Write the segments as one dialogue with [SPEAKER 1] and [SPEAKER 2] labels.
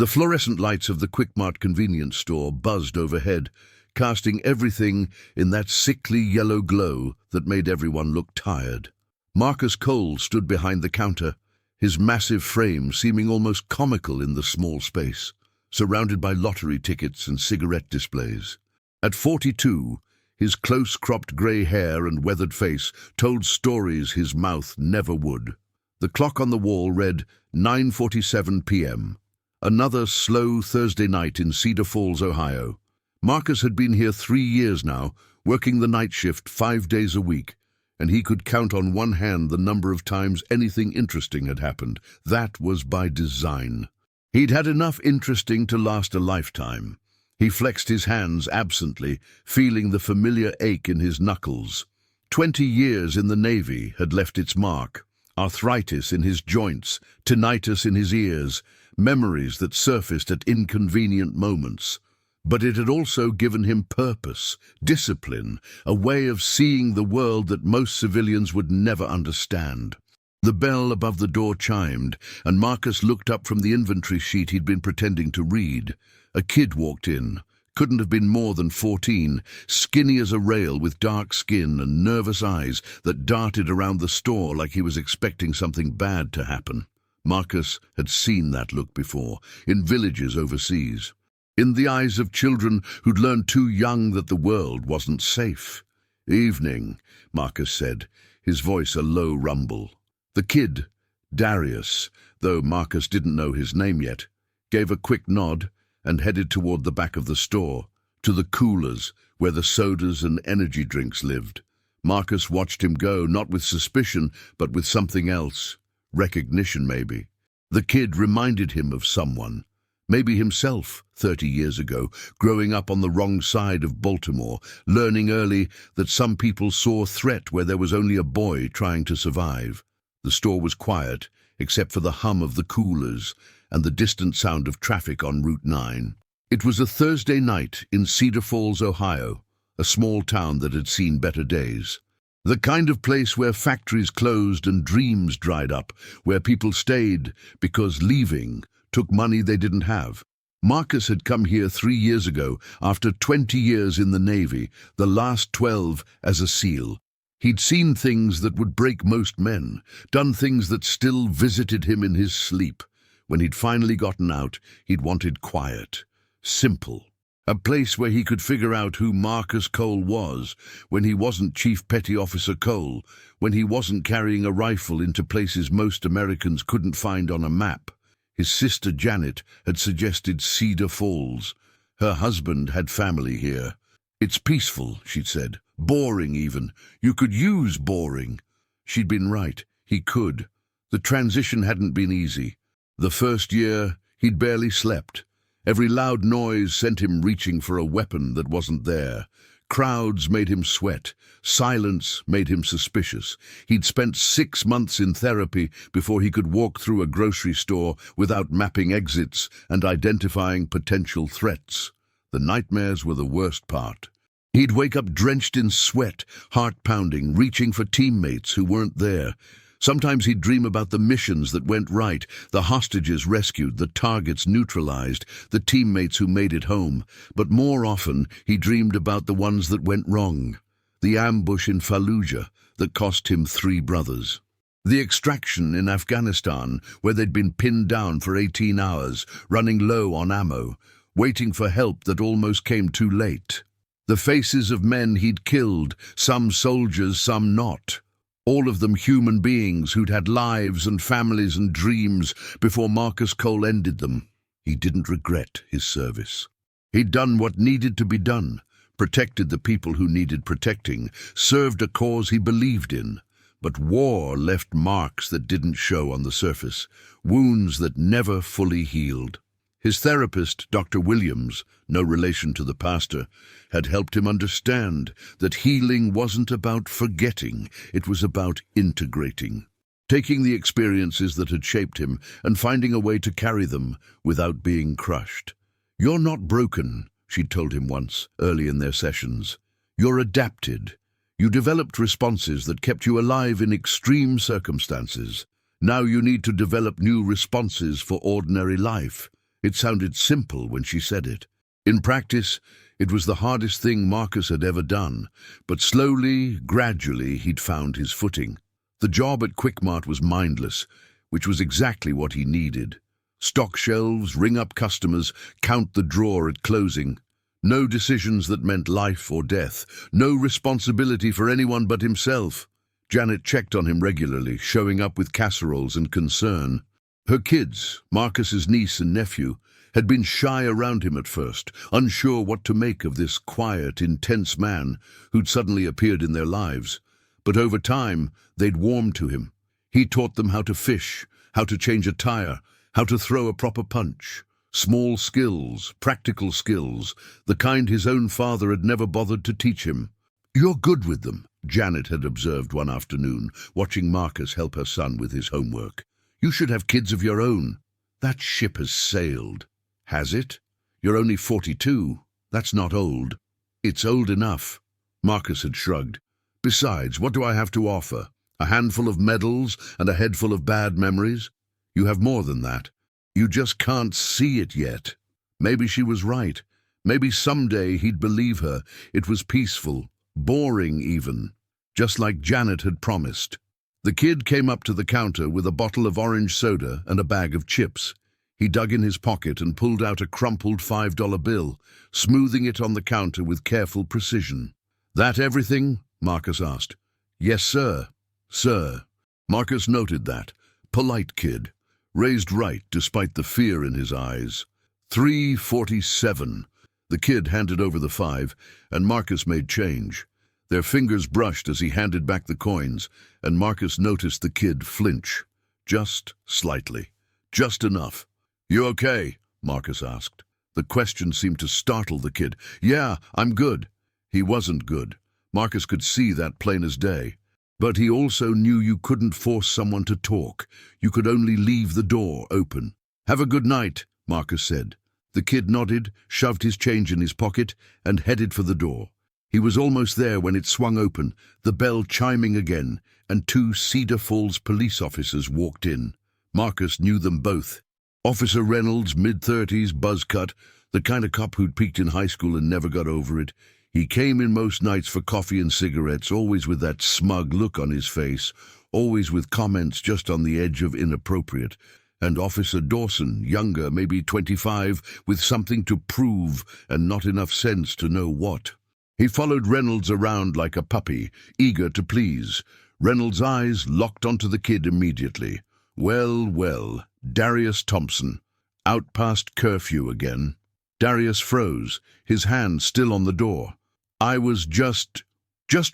[SPEAKER 1] The fluorescent lights of the Quickmart convenience store buzzed overhead, casting everything in that sickly yellow glow that made everyone look tired. Marcus Cole stood behind the counter, his massive frame seeming almost comical in the small space, surrounded by lottery tickets and cigarette displays. At 42, his close-cropped grey hair and weathered face told stories his mouth never would. The clock on the wall read 9:47 p.m. Another slow Thursday night in Cedar Falls, Ohio. Marcus had been here 3 years now, working the night shift 5 days a week, and he could count on one hand the number of times anything interesting had happened. That was by design. He'd had enough interesting to last a lifetime. He flexed his hands absently, feeling the familiar ache in his knuckles. 20 years in the Navy had left its mark. Arthritis in his joints, tinnitus in his ears, memories that surfaced at inconvenient moments. But it had also given him purpose, discipline, a way of seeing the world that most civilians would never understand. The bell above the door chimed, and Marcus looked up from the inventory sheet he'd been pretending to read. A kid walked in. Couldn't have been more than 14, skinny as a rail with dark skin and nervous eyes that darted around the store like he was expecting something bad to happen. Marcus had seen that look before, in villages overseas. In the eyes of children who'd learned too young that the world wasn't safe. "Evening," Marcus said, his voice a low rumble. The kid, Darius, though Marcus didn't know his name yet, gave a quick nod and headed toward the back of the store, to the coolers where the sodas and energy drinks lived. Marcus watched him go, not with suspicion, but with something else. Recognition, maybe. The kid reminded him of someone. Maybe himself, 30 years ago, growing up on the wrong side of Baltimore, learning early that some people saw threat where there was only a boy trying to survive. The store was quiet, except for the hum of the coolers and the distant sound of traffic on Route 9. It was a Thursday night in Cedar Falls, Ohio, a small town that had seen better days. The kind of place where factories closed and dreams dried up, where people stayed because leaving took money they didn't have. Marcus had come here 3 years ago, after 20 years in the Navy, the last 12 as a SEAL. He'd seen things that would break most men, done things that still visited him in his sleep. When he'd finally gotten out, he'd wanted quiet, simple. A place where he could figure out who Marcus Cole was, when he wasn't Chief Petty Officer Cole, when he wasn't carrying a rifle into places most Americans couldn't find on a map. His sister Janet had suggested Cedar Falls. Her husband had family here. "It's peaceful," she'd said. "Boring, even. You could use boring." She'd been right. He could. The transition hadn't been easy. The first year, he'd barely slept. Every loud noise sent him reaching for a weapon that wasn't there. Crowds made him sweat. Silence made him suspicious. He'd spent 6 months in therapy before he could walk through a grocery store without mapping exits and identifying potential threats. The nightmares were the worst part. He'd wake up drenched in sweat, heart pounding, reaching for teammates who weren't there. Sometimes he'd dream about the missions that went right, the hostages rescued, the targets neutralized, the teammates who made it home. But more often, he dreamed about the ones that went wrong. The ambush in Fallujah that cost him 3 brothers. The extraction in Afghanistan, where they'd been pinned down for 18 hours, running low on ammo, waiting for help that almost came too late. The faces of men he'd killed, some soldiers, some not. All of them human beings who'd had lives and families and dreams before Marcus Cole ended them. He didn't regret his service. He'd done what needed to be done, protected the people who needed protecting, served a cause he believed in. But war left marks that didn't show on the surface, wounds that never fully healed. His therapist, Dr. Williams, no relation to the pastor, had helped him understand that healing wasn't about forgetting, it was about integrating. Taking the experiences that had shaped him and finding a way to carry them without being crushed. "You're not broken," she'd told him once, early in their sessions. "You're adapted. You developed responses that kept you alive in extreme circumstances. Now you need to develop new responses for ordinary life. It sounded simple when she said it. In practice, it was the hardest thing Marcus had ever done, but slowly, gradually, he'd found his footing. The job at Quickmart was mindless, which was exactly what he needed. Stock shelves, ring up customers, count the drawer at closing. No decisions that meant life or death. No responsibility for anyone but himself. Janet checked on him regularly, showing up with casseroles and concern. Her kids, Marcus's niece and nephew, had been shy around him at first, unsure what to make of this quiet, intense man who'd suddenly appeared in their lives. But over time, they'd warmed to him. He taught them how to fish, how to change a tire, how to throw a proper punch. Small skills, practical skills, the kind his own father had never bothered to teach him. "You're good with them," Janet had observed one afternoon, watching Marcus help her son with his homework. "You should have kids of your own." "That ship has sailed." "Has it? You're only 42. That's not old." "It's old enough." Marcus had shrugged. "Besides, what do I have to offer? A handful of medals and a head full of bad memories? You have more than that. You just can't see it yet." Maybe she was right. Maybe someday he'd believe her. It was peaceful, boring even, just like Janet had promised. The kid came up to the counter with a bottle of orange soda and a bag of chips. He dug in his pocket and pulled out a crumpled $5 bill, smoothing it on the counter with careful precision. "That everything?" Marcus asked. "Yes, sir. Sir." Marcus noted that. Polite kid. Raised right despite the fear in his eyes. $3.47. The kid handed over the 5, and Marcus made change. Their fingers brushed as he handed back the coins, and Marcus noticed the kid flinch. Just slightly. Just enough. "You okay?" Marcus asked. The question seemed to startle the kid. "Yeah, I'm good." He wasn't good. Marcus could see that plain as day. But he also knew you couldn't force someone to talk. You could only leave the door open. "Have a good night," Marcus said. The kid nodded, shoved his change in his pocket, and headed for the door. He was almost there when it swung open, the bell chiming again, and 2 Cedar Falls police officers walked in. Marcus knew them both. Officer Reynolds, mid-30s, buzz cut, the kind of cop who'd peaked in high school and never got over it. He came in most nights for coffee and cigarettes, always with that smug look on his face, always with comments just on the edge of inappropriate. And Officer Dawson, younger, maybe 25, with something to prove and not enough sense to know what. He followed Reynolds around like a puppy, eager to please. Reynolds' eyes locked onto the kid immediately. Well, Darius Thompson. Out past curfew again. Darius froze, his hand still on the door. "I was just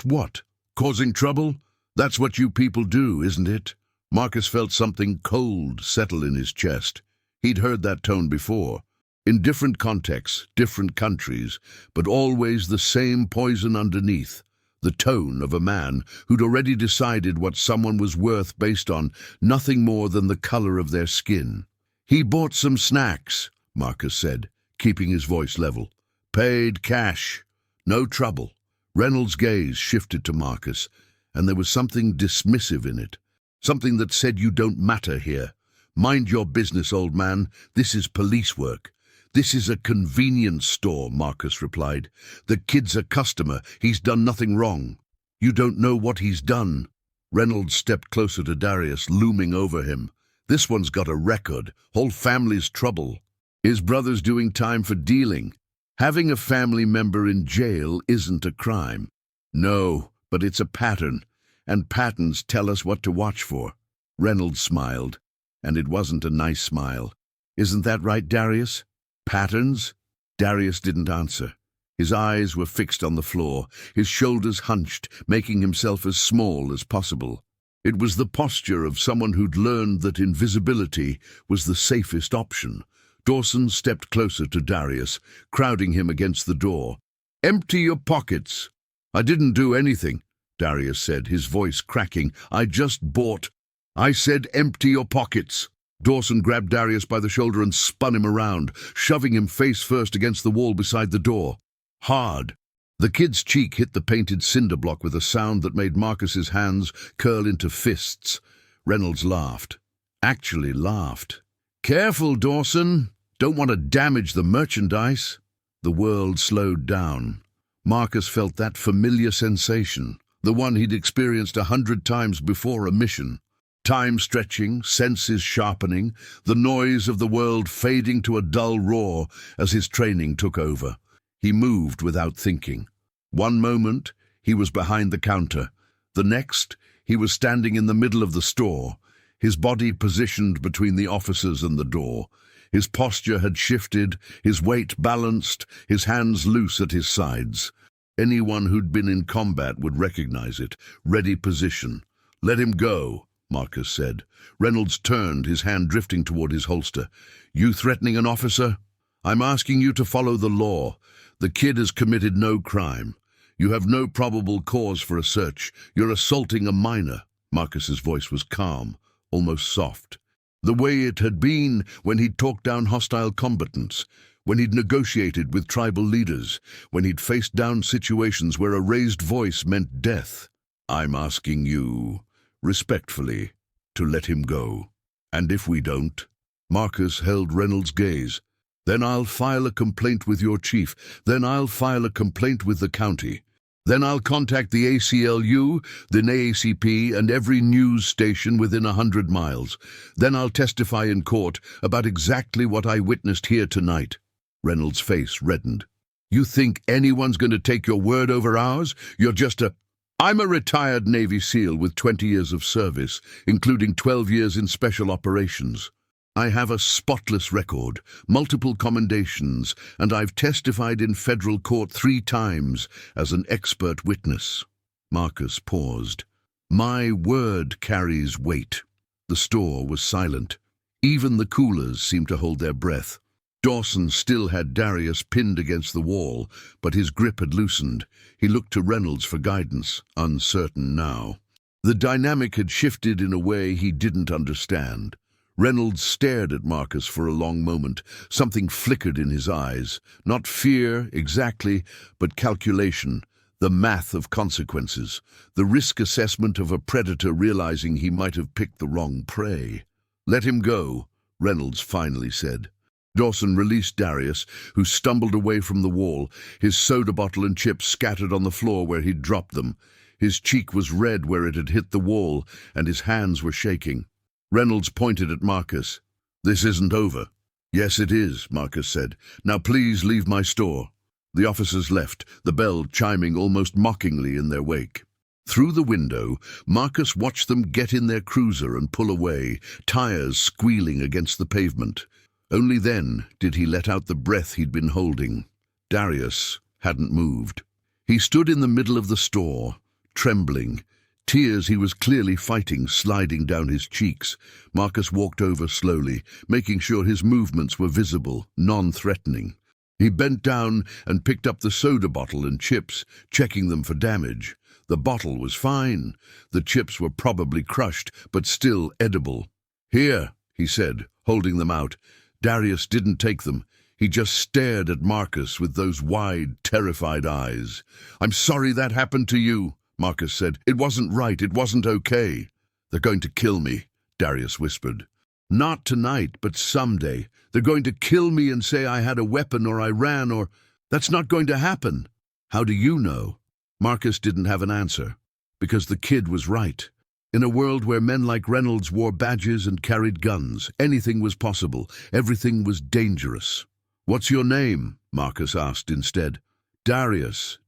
[SPEAKER 1] what? Causing trouble? That's what you people do, isn't it?" Marcus felt something cold settle in his chest. He'd heard that tone before. In different contexts, different countries, but always the same poison underneath. The tone of a man who'd already decided what someone was worth based on nothing more than the color of their skin. "He bought some snacks," Marcus said, keeping his voice level. "Paid cash. No trouble." Reynolds' gaze shifted to Marcus, and there was something dismissive in it. Something that said, "You don't matter here. Mind your business, old man. This is police work." "This is a convenience store," Marcus replied. "The kid's a customer. He's done nothing wrong." "You don't know what he's done." Reynolds stepped closer to Darius, looming over him. "This one's got a record. Whole family's trouble. His brother's doing time for dealing. Having a family member in jail isn't a crime." "No, but it's a pattern, and patterns tell us what to watch for." Reynolds smiled, and it wasn't a nice smile. "Isn't that right, Darius? Patterns?" Darius didn't answer. His eyes were fixed on the floor, his shoulders hunched, making himself as small as possible. It was the posture of someone who'd learned that invisibility was the safest option. Dawson stepped closer to Darius, crowding him against the door. "Empty your pockets." "I didn't do anything," Darius said, his voice cracking. "I just bought." "I said empty your pockets." Dawson grabbed Darius by the shoulder and spun him around, shoving him face first against the wall beside the door. Hard. The kid's cheek hit the painted cinder block with a sound that made Marcus's hands curl into fists. Reynolds laughed. Actually laughed. "Careful, Dawson." Don't want to damage the merchandise." The world slowed down. Marcus felt that familiar sensation, the one he'd experienced 100 times before a mission. Time stretching, senses sharpening, the noise of the world fading to a dull roar as his training took over. He moved without thinking. One moment, he was behind the counter. The next, he was standing in the middle of the store, his body positioned between the officers and the door. His posture had shifted, his weight balanced, his hands loose at his sides. Anyone who'd been in combat would recognize it. Ready position. "Let him go," Marcus said. Reynolds turned, his hand drifting toward his holster. "You threatening an officer? I'm asking you to follow the law. The kid has committed no crime. You have no probable cause for a search. You're assaulting a minor." Marcus's voice was calm, almost soft. The way it had been when he'd talked down hostile combatants, when he'd negotiated with tribal leaders, when he'd faced down situations where a raised voice meant death. "I'm asking you, respectfully, to let him go. And if we don't," Marcus held Reynolds' gaze, "then I'll file a complaint with your chief. Then I'll file a complaint with the county. Then I'll contact the ACLU, the NAACP, and every news station within 100 miles. Then I'll testify in court about exactly what I witnessed here tonight." Reynolds' face reddened. "You think anyone's going to take your word over ours? You're just a—" "I'm a retired Navy SEAL with 20 years of service, including 12 years in special operations. I have a spotless record, multiple commendations, and I've testified in federal court 3 times as an expert witness." Marcus paused. "My word carries weight." The store was silent. Even the coolers seemed to hold their breath. Dawson still had Darius pinned against the wall, but his grip had loosened. He looked to Reynolds for guidance, uncertain now. The dynamic had shifted in a way he didn't understand. Reynolds stared at Marcus for a long moment. Something flickered in his eyes. Not fear, exactly, but calculation. The math of consequences. The risk assessment of a predator realizing he might have picked the wrong prey. "Let him go," Reynolds finally said. Dawson released Darius, who stumbled away from the wall, his soda bottle and chips scattered on the floor where he'd dropped them. His cheek was red where it had hit the wall, and his hands were shaking. Reynolds pointed at Marcus. "This isn't over." "Yes, it is," Marcus said. "Now please leave my store." The officers left, the bell chiming almost mockingly in their wake. Through the window, Marcus watched them get in their cruiser and pull away, tires squealing against the pavement. Only then did he let out the breath he'd been holding. Darius hadn't moved. He stood in the middle of the store, trembling. Tears he was clearly fighting sliding down his cheeks. Marcus walked over slowly, making sure his movements were visible, non-threatening. He bent down and picked up the soda bottle and chips, checking them for damage. The bottle was fine. The chips were probably crushed, but still edible. "Here," he said, holding them out. Darius didn't take them. He just stared at Marcus with those wide, terrified eyes. "I'm sorry that happened to you," Marcus said. "It wasn't right. It wasn't okay." "They're going to kill me," Darius whispered. "Not tonight, but someday. They're going to kill me and say I had a weapon or I ran or... That's not going to happen." "How do you know?" Marcus didn't have an answer, because the kid was right. In a world where men like Reynolds wore badges and carried guns, anything was possible. Everything was dangerous. "What's your name?" Marcus asked instead. Darius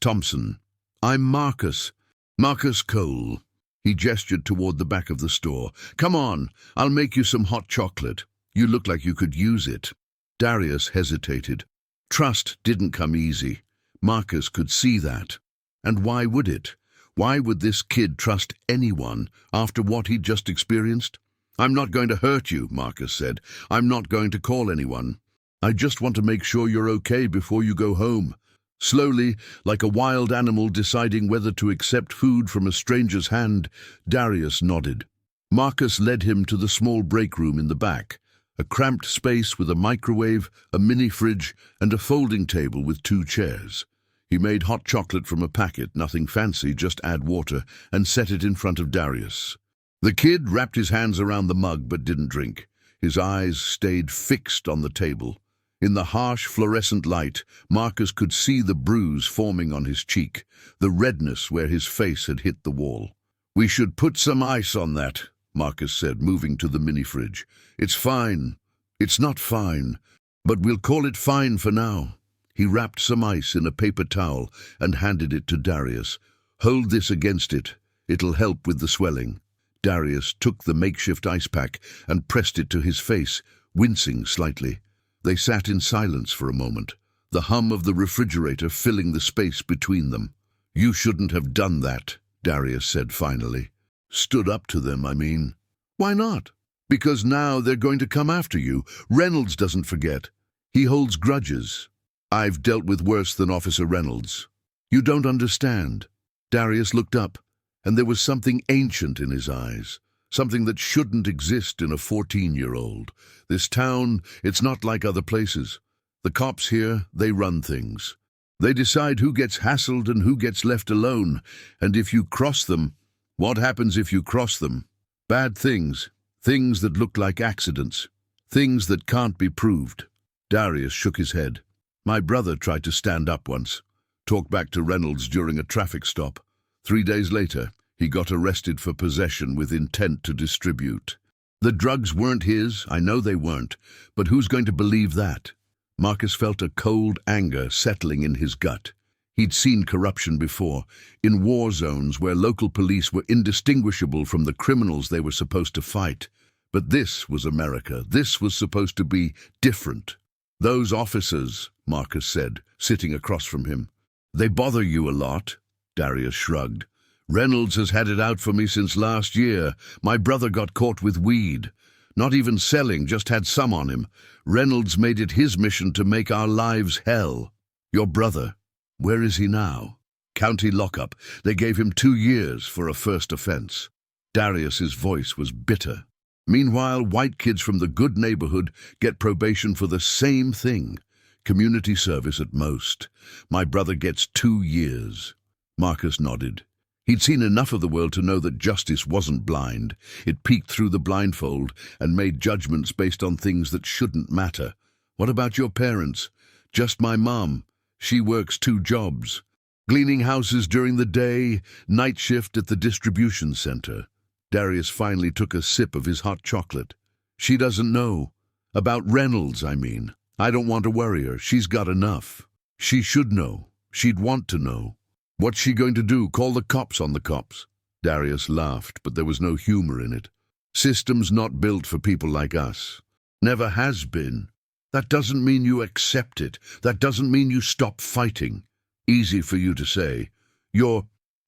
[SPEAKER 1] Thompson." "I'm Marcus. Marcus Cole." He gestured toward the back of the store. "Come on, I'll make you some hot chocolate. You look like you could use it." Darius hesitated. Trust didn't come easy. Marcus could see that. And why would it? Why would this kid trust anyone after what he'd just experienced? "I'm not going to hurt you," Marcus said. "I'm not going to call anyone. I just want to make sure you're okay before you go home." Slowly, like a wild animal deciding whether to accept food from a stranger's hand, Darius nodded. Marcus led him to the small break room in the back, a cramped space with a microwave, a mini-fridge, and a folding table with 2 chairs. He made hot chocolate from a packet, nothing fancy, just add water, and set it in front of Darius. The kid wrapped his hands around the mug but didn't drink. His eyes stayed fixed on the table. In the harsh fluorescent light, Marcus could see the bruise forming on his cheek, the redness where his face had hit the wall. "We should put some ice on that," Marcus said, moving to the mini-fridge. "It's fine. It's not fine, but we'll call it fine for now." He wrapped some ice in a paper towel and handed it to Darius. "Hold this against it. It'll help with the swelling." Darius took the makeshift ice pack and pressed it to his face, wincing slightly. They sat in silence for a moment, the hum of the refrigerator filling the space between them. "You shouldn't have done that," Darius said finally. "Stood up to them, I mean." "Why not?" "Because now they're going to come after you. Reynolds doesn't forget. He holds grudges. I've dealt with worse than Officer Reynolds." "You don't understand." Darius looked up, and there was something ancient in his eyes, something that shouldn't exist in a 14-year-old. "This town, it's not like other places. The cops here, they run things. They decide who gets hassled and who gets left alone, and if you cross them, what happens if you cross them? Bad things, things that look like accidents, things that can't be proved." Darius shook his head. "My brother tried to stand up once, talk back to Reynolds during a traffic stop. 3 days later, he got arrested for possession with intent to distribute. The drugs weren't his, I know they weren't, but who's going to believe that?" Marcus felt a cold anger settling in his gut. He'd seen corruption before, in war zones where local police were indistinguishable from the criminals they were supposed to fight. But this was America. This was supposed to be different. "Those officers," Marcus said, sitting across from him. "They bother you a lot?" Darius shrugged. "Reynolds has had it out for me since last year. My brother got caught with weed. Not even selling, just had some on him. Reynolds made it his mission to make our lives hell." "Your brother, where is he now?" "County lockup. They gave him 2 years for a first offense." Darius's voice was bitter. "Meanwhile, white kids from the good neighborhood get probation for the same thing. Community service at most. My brother gets 2 years. Marcus nodded. He'd seen enough of the world to know that justice wasn't blind. It peeked through the blindfold and made judgments based on things that shouldn't matter. "What about your parents?" "Just my mom. She works 2 jobs. Cleaning houses during the day, night shift at the distribution center." Darius finally took a sip of his hot chocolate. "She doesn't know. About Reynolds, I mean. I don't want to worry her. She's got enough. She should know. She'd want to know." "What's she going to do, call the cops on the cops?" Darius laughed, but there was no humor in it. "System's not built for people like us. Never has been. That doesn't mean you accept it. That doesn't mean you stop fighting. Easy for you to say.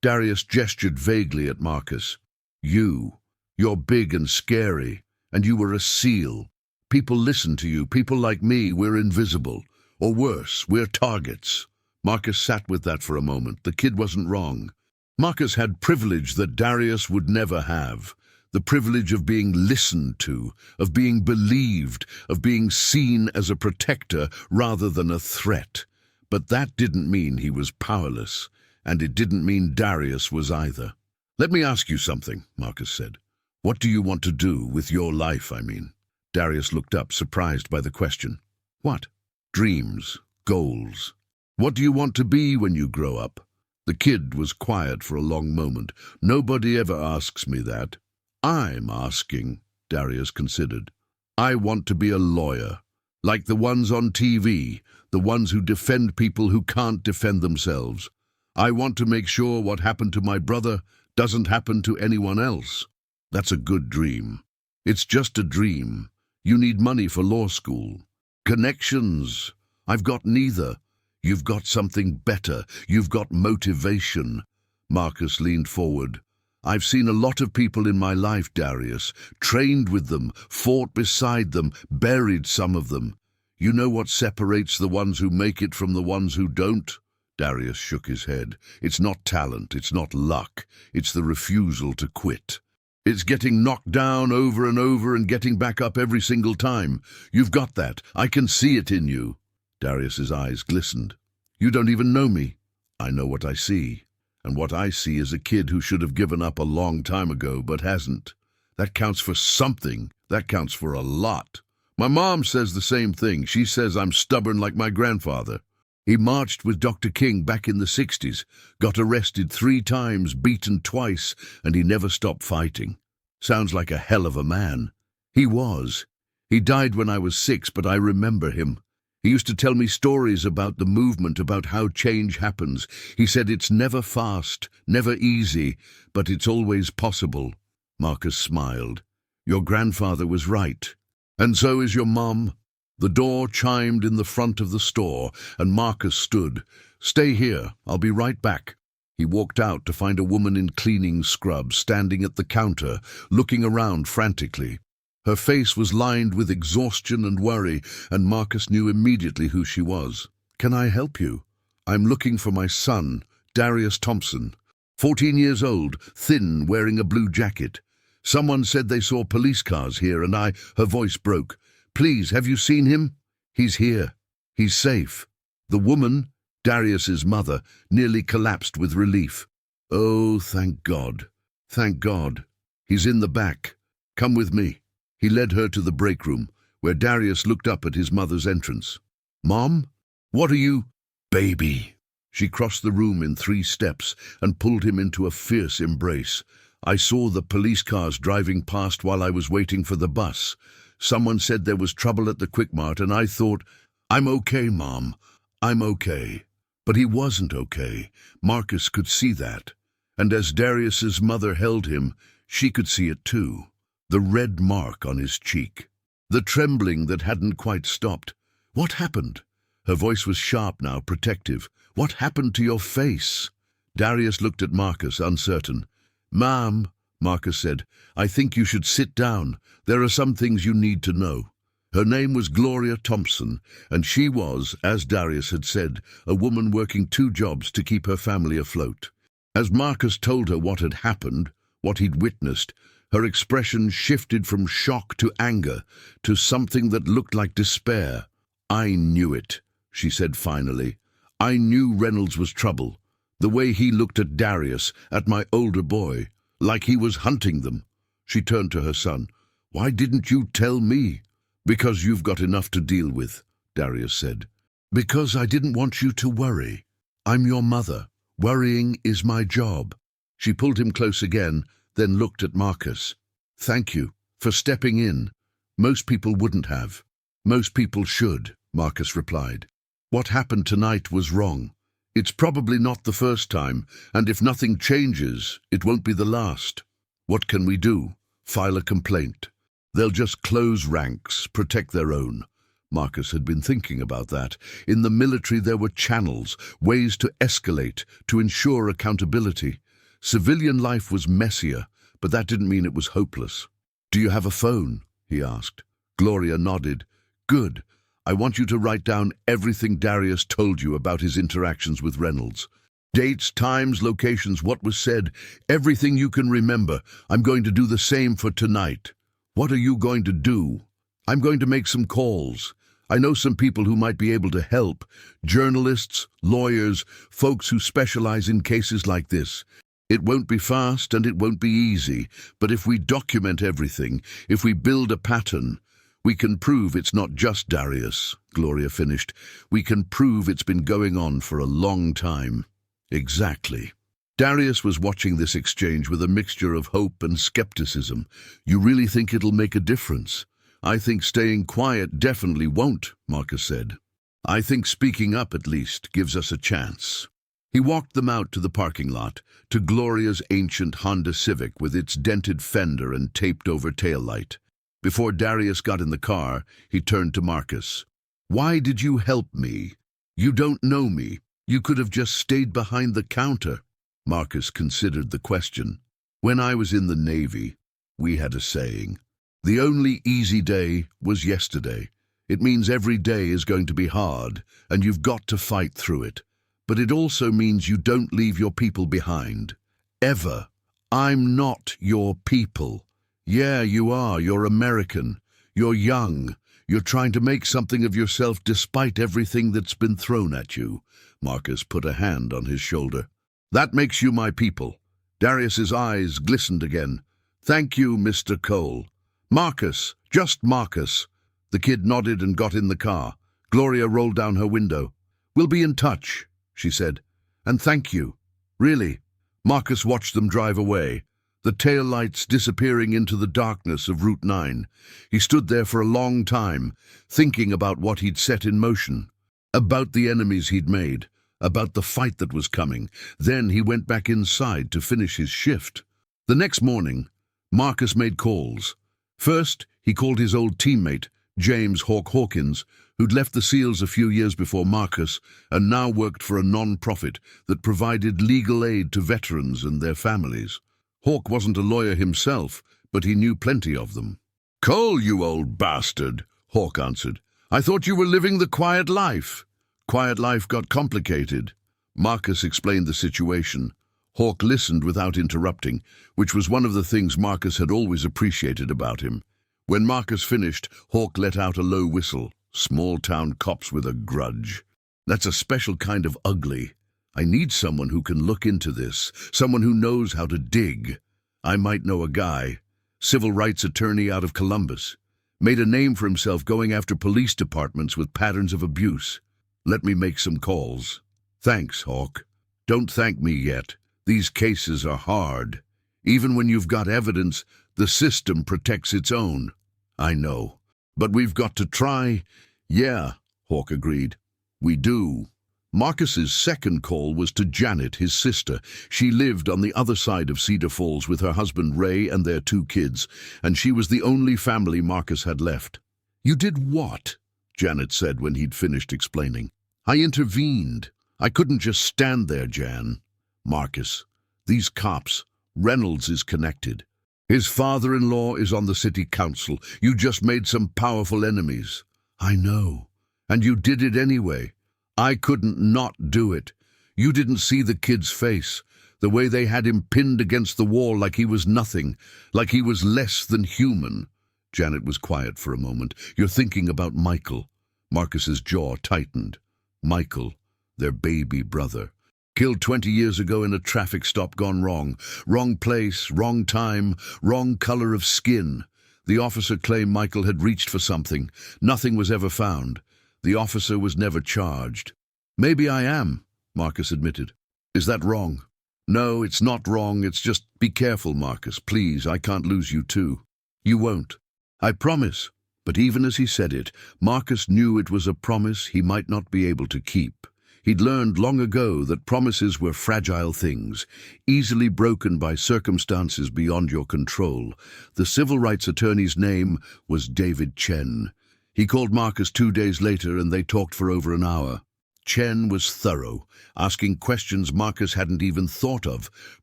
[SPEAKER 1] Darius gestured vaguely at Marcus. You're big and scary, and you were a SEAL. People listen to you. People like me, we're invisible. Or worse, we're targets." Marcus sat with that for a moment. The kid wasn't wrong. Marcus had privilege that Darius would never have. The privilege of being listened to, of being believed, of being seen as a protector rather than a threat. But that didn't mean he was powerless, and it didn't mean Darius was either. "Let me ask you something," Marcus said. "What do you want to do with your life, I mean?" Darius looked up, surprised by the question. "What?" "Dreams, goals. What do you want to be when you grow up?" The kid was quiet for a long moment. "Nobody ever asks me that." "I'm asking," Darius considered. "I want to be a lawyer, like the ones on TV, the ones who defend people who can't defend themselves. I want to make sure what happened to my brother doesn't happen to anyone else." "That's a good dream." "It's just a dream. You need money for law school. Connections. I've got neither. You've got something better. You've got motivation." Marcus leaned forward. "I've seen a lot of people in my life, Darius. Trained with them, fought beside them, buried some of them. You know what separates the ones who make it from the ones who don't?" Darius shook his head. "It's not talent, it's not luck. It's the refusal to quit. It's getting knocked down over and over and getting back up every single time. You've got that. I can see it in you." Darius's eyes glistened. "You don't even know me." "I know what I see. And what I see is a kid who should have given up a long time ago but hasn't. That counts for something," That counts for a lot. My mom says the same thing. She says I'm stubborn like my grandfather. He marched with Dr. King back in the 60s, got arrested 3 times, beaten twice, and he never stopped fighting. Sounds like a hell of a man. He was. He died when I was 6, but I remember him. He used to tell me stories about the movement, about how change happens. He said it's never fast, never easy, but it's always possible. Marcus smiled. Your grandfather was right. And so is your mom. The door chimed in the front of the store, and Marcus stood. Stay here, I'll be right back. He walked out to find a woman in cleaning scrubs standing at the counter, looking around frantically. Her face was lined with exhaustion and worry, and Marcus knew immediately who she was. Can I help you? I'm looking for my son, Darius Thompson. 14 years old, thin, wearing a blue jacket. Someone said they saw police cars here, and her voice broke. Please, have you seen him? He's here. He's safe. The woman, Darius's mother, nearly collapsed with relief. Oh, thank God. Thank God. He's in the back. Come with me. He led her to the break room, where Darius looked up at his mother's entrance. Mom? What are you? Baby. She crossed the room in 3 steps and pulled him into a fierce embrace. I saw the police cars driving past while I was waiting for the bus. Someone said there was trouble at the Quick-Mart, and I thought, I'm okay, Mom. I'm okay. But he wasn't okay. Marcus could see that. And as Darius's mother held him, she could see it too. The red mark on his cheek. The trembling that hadn't quite stopped. What happened? Her voice was sharp now, protective. What happened to your face? Darius looked at Marcus, uncertain. Ma'am, Marcus said, I think you should sit down. There are some things you need to know. Her name was Gloria Thompson, and she was, as Darius had said, a woman working 2 jobs to keep her family afloat. As Marcus told her what had happened, what he'd witnessed, her expression shifted from shock to anger, to something that looked like despair. I knew it, she said finally. I knew Reynolds was trouble. The way he looked at Darius, at my older boy, like he was hunting them. She turned to her son. Why didn't you tell me? Because you've got enough to deal with, Darius said. Because I didn't want you to worry. I'm your mother. Worrying is my job. She pulled him close again, then looked at Marcus. Thank you for stepping in. Most people wouldn't have. Most people should, Marcus replied. What happened tonight was wrong. It's probably not the first time, and if nothing changes, it won't be the last. What can we do? File a complaint. They'll just close ranks, protect their own. Marcus had been thinking about that. In the military there were channels, ways to escalate, to ensure accountability. Civilian life was messier, but that didn't mean it was hopeless. Do you have a phone? He asked. Gloria nodded. Good. I want you to write down everything Darius told you about his interactions with Reynolds. Dates, times, locations, what was said, everything you can remember. I'm going to do the same for tonight. What are you going to do? I'm going to make some calls. I know some people who might be able to help. Journalists, lawyers, folks who specialize in cases like this. It won't be fast and it won't be easy, but if we document everything, if we build a pattern, we can prove it's not just Darius, Gloria finished. We can prove it's been going on for a long time. Exactly. Darius was watching this exchange with a mixture of hope and skepticism. You really think it'll make a difference? I think staying quiet definitely won't, Marcus said. I think speaking up at least gives us a chance. He walked them out to the parking lot, to Gloria's ancient Honda Civic with its dented fender and taped-over taillight. Before Darius got in the car, he turned to Marcus. Why did you help me? You don't know me. You could have just stayed behind the counter. Marcus considered the question. When I was in the Navy, we had a saying. The only easy day was yesterday. It means every day is going to be hard, and you've got to fight through it. But it also means you don't leave your people behind. Ever. I'm not your people. Yeah, you are. You're American. You're young. You're trying to make something of yourself despite everything that's been thrown at you. Marcus put a hand on his shoulder. That makes you my people. Darius's eyes glistened again. Thank you, Mr. Cole. Marcus, just Marcus. The kid nodded and got in the car. Gloria rolled down her window. "We'll be in touch," she said. "And thank you. Really." Marcus watched them drive away, the taillights disappearing into the darkness of Route 9. He stood there for a long time, thinking about what he'd set in motion, about the enemies he'd made, about the fight that was coming. Then he went back inside to finish his shift. The next morning, Marcus made calls. First, he called his old teammate, James Hawk Hawkins, who'd left the SEALs a few years before Marcus and now worked for a non-profit that provided legal aid to veterans and their families. Hawk wasn't a lawyer himself, but he knew plenty of them. "Cole, you old bastard," Hawk answered. "I thought you were living the quiet life." Quiet life got complicated. Marcus explained the situation. Hawk listened without interrupting, which was one of the things Marcus had always appreciated about him. When Marcus finished, Hawk let out a low whistle. Small-town cops with a grudge. That's a special kind of ugly. I need someone who can look into this, someone who knows how to dig. I might know a guy, civil rights attorney out of Columbus. Made a name for himself going after police departments with patterns of abuse. Let me make some calls. Thanks, Hawk. Don't thank me yet. These cases are hard. Even when you've got evidence, the system protects its own. I know. But we've got to try. Yeah, Hawk agreed. We do. Marcus's second call was to Janet, his sister. She lived on the other side of Cedar Falls with her husband Ray and their 2 kids, and she was the only family Marcus had left. "You did what?" Janet said when he'd finished explaining. "I intervened. I couldn't just stand there, Jan." "Marcus, these cops, Reynolds is connected. His father-in-law is on the city council. You just made some powerful enemies." "I know. And you did it anyway. I couldn't not do it. You didn't see the kid's face, the way they had him pinned against the wall like he was nothing, like he was less than human." Janet was quiet for a moment. "You're thinking about Michael." Marcus's jaw tightened. Michael, their baby brother. Killed 20 years ago in a traffic stop gone wrong. Wrong place, wrong time, wrong color of skin. The officer claimed Michael had reached for something. Nothing was ever found. The officer was never charged. "Maybe I am," Marcus admitted. "Is that wrong?" "No, it's not wrong. It's just be careful, Marcus. Please, I can't lose you too." "You won't. I promise." But even as he said it, Marcus knew it was a promise he might not be able to keep. He'd learned long ago that promises were fragile things, easily broken by circumstances beyond your control. The civil rights attorney's name was David Chen. He called Marcus 2 days later and they talked for over an hour. Chen was thorough, asking questions Marcus hadn't even thought of,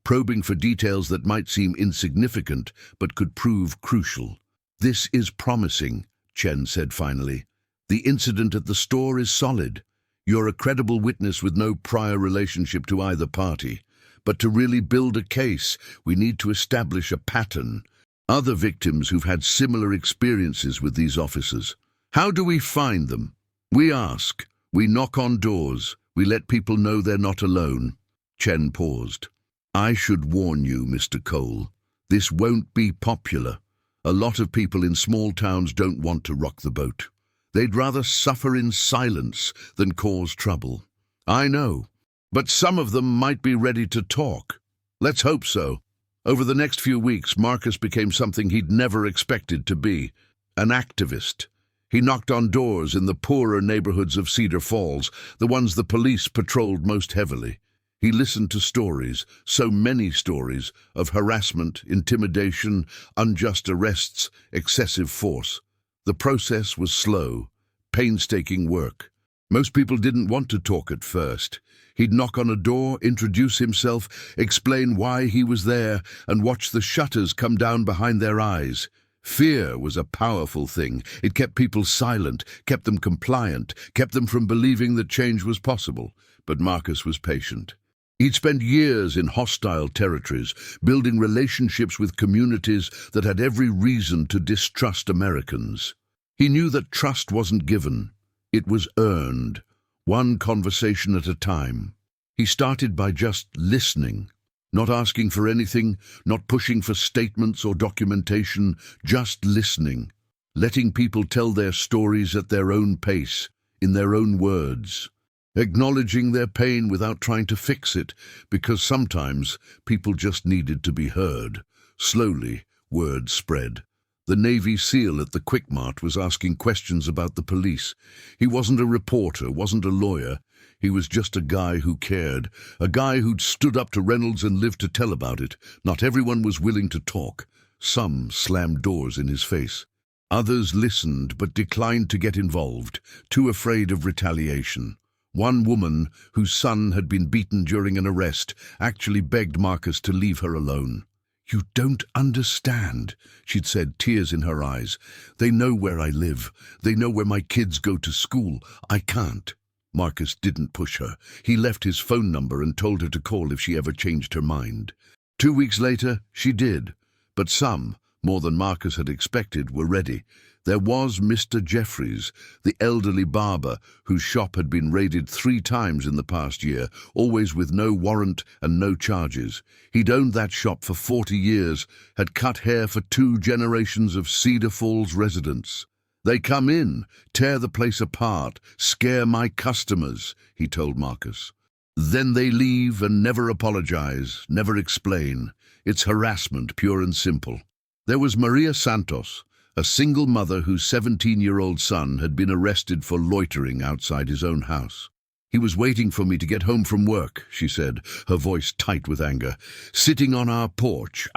[SPEAKER 1] probing for details that might seem insignificant but could prove crucial. "This is promising," Chen said finally. "The incident at the store is solid. You're a credible witness with no prior relationship to either party. But to really build a case, we need to establish a pattern. Other victims who've had similar experiences with these officers. How do we find them? We ask. We knock on doors. We let people know they're not alone." Chen paused. "I should warn you, Mr. Cole. This won't be popular. A lot of people in small towns don't want to rock the boat. They'd rather suffer in silence than cause trouble. I know, but some of them might be ready to talk. Let's hope so." Over the next few weeks, Marcus became something he'd never expected to be, an activist. He knocked on doors in the poorer neighborhoods of Cedar Falls, the ones the police patrolled most heavily. He listened to stories, so many stories, of harassment, intimidation, unjust arrests, excessive force. The process was slow, painstaking work. Most people didn't want to talk at first. He'd knock on a door, introduce himself, explain why he was there, and watch the shutters come down behind their eyes. Fear was a powerful thing. It kept people silent, kept them compliant, kept them from believing that change was possible. But Marcus was patient. He'd spent years in hostile territories, building relationships with communities that had every reason to distrust Americans. He knew that trust wasn't given. It was earned, one conversation at a time. He started by just listening. Not asking for anything, not pushing for statements or documentation, just listening. Letting people tell their stories at their own pace, in their own words. Acknowledging their pain without trying to fix it, because sometimes people just needed to be heard. Slowly, word spread. The Navy SEAL at the Quick Mart was asking questions about the police. He wasn't a reporter, wasn't a lawyer. He was just a guy who cared, a guy who'd stood up to Reynolds and lived to tell about it. Not everyone was willing to talk. Some slammed doors in his face. Others listened but declined to get involved, too afraid of retaliation. One woman, whose son had been beaten during an arrest, actually begged Marcus to leave her alone. "You don't understand," she'd said, tears in her eyes. "They know where I live. They know where my kids go to school. I can't." Marcus didn't push her. He left his phone number and told her to call if she ever changed her mind. 2 weeks later, she did. But some, more than Marcus had expected, were ready. There was Mr. Jeffries, the elderly barber whose shop had been raided 3 times in the past year, always with no warrant and no charges. He'd owned that shop for 40 years, had cut hair for 2 generations of Cedar Falls residents. "They come in, tear the place apart, scare my customers," he told Marcus. "Then they leave and never apologize, never explain. It's harassment, pure and simple." There was Maria Santos, a single mother whose 17-year-old son had been arrested for loitering outside his own house. "He was waiting for me to get home from work," she said, her voice tight with anger. "Sitting on our porch.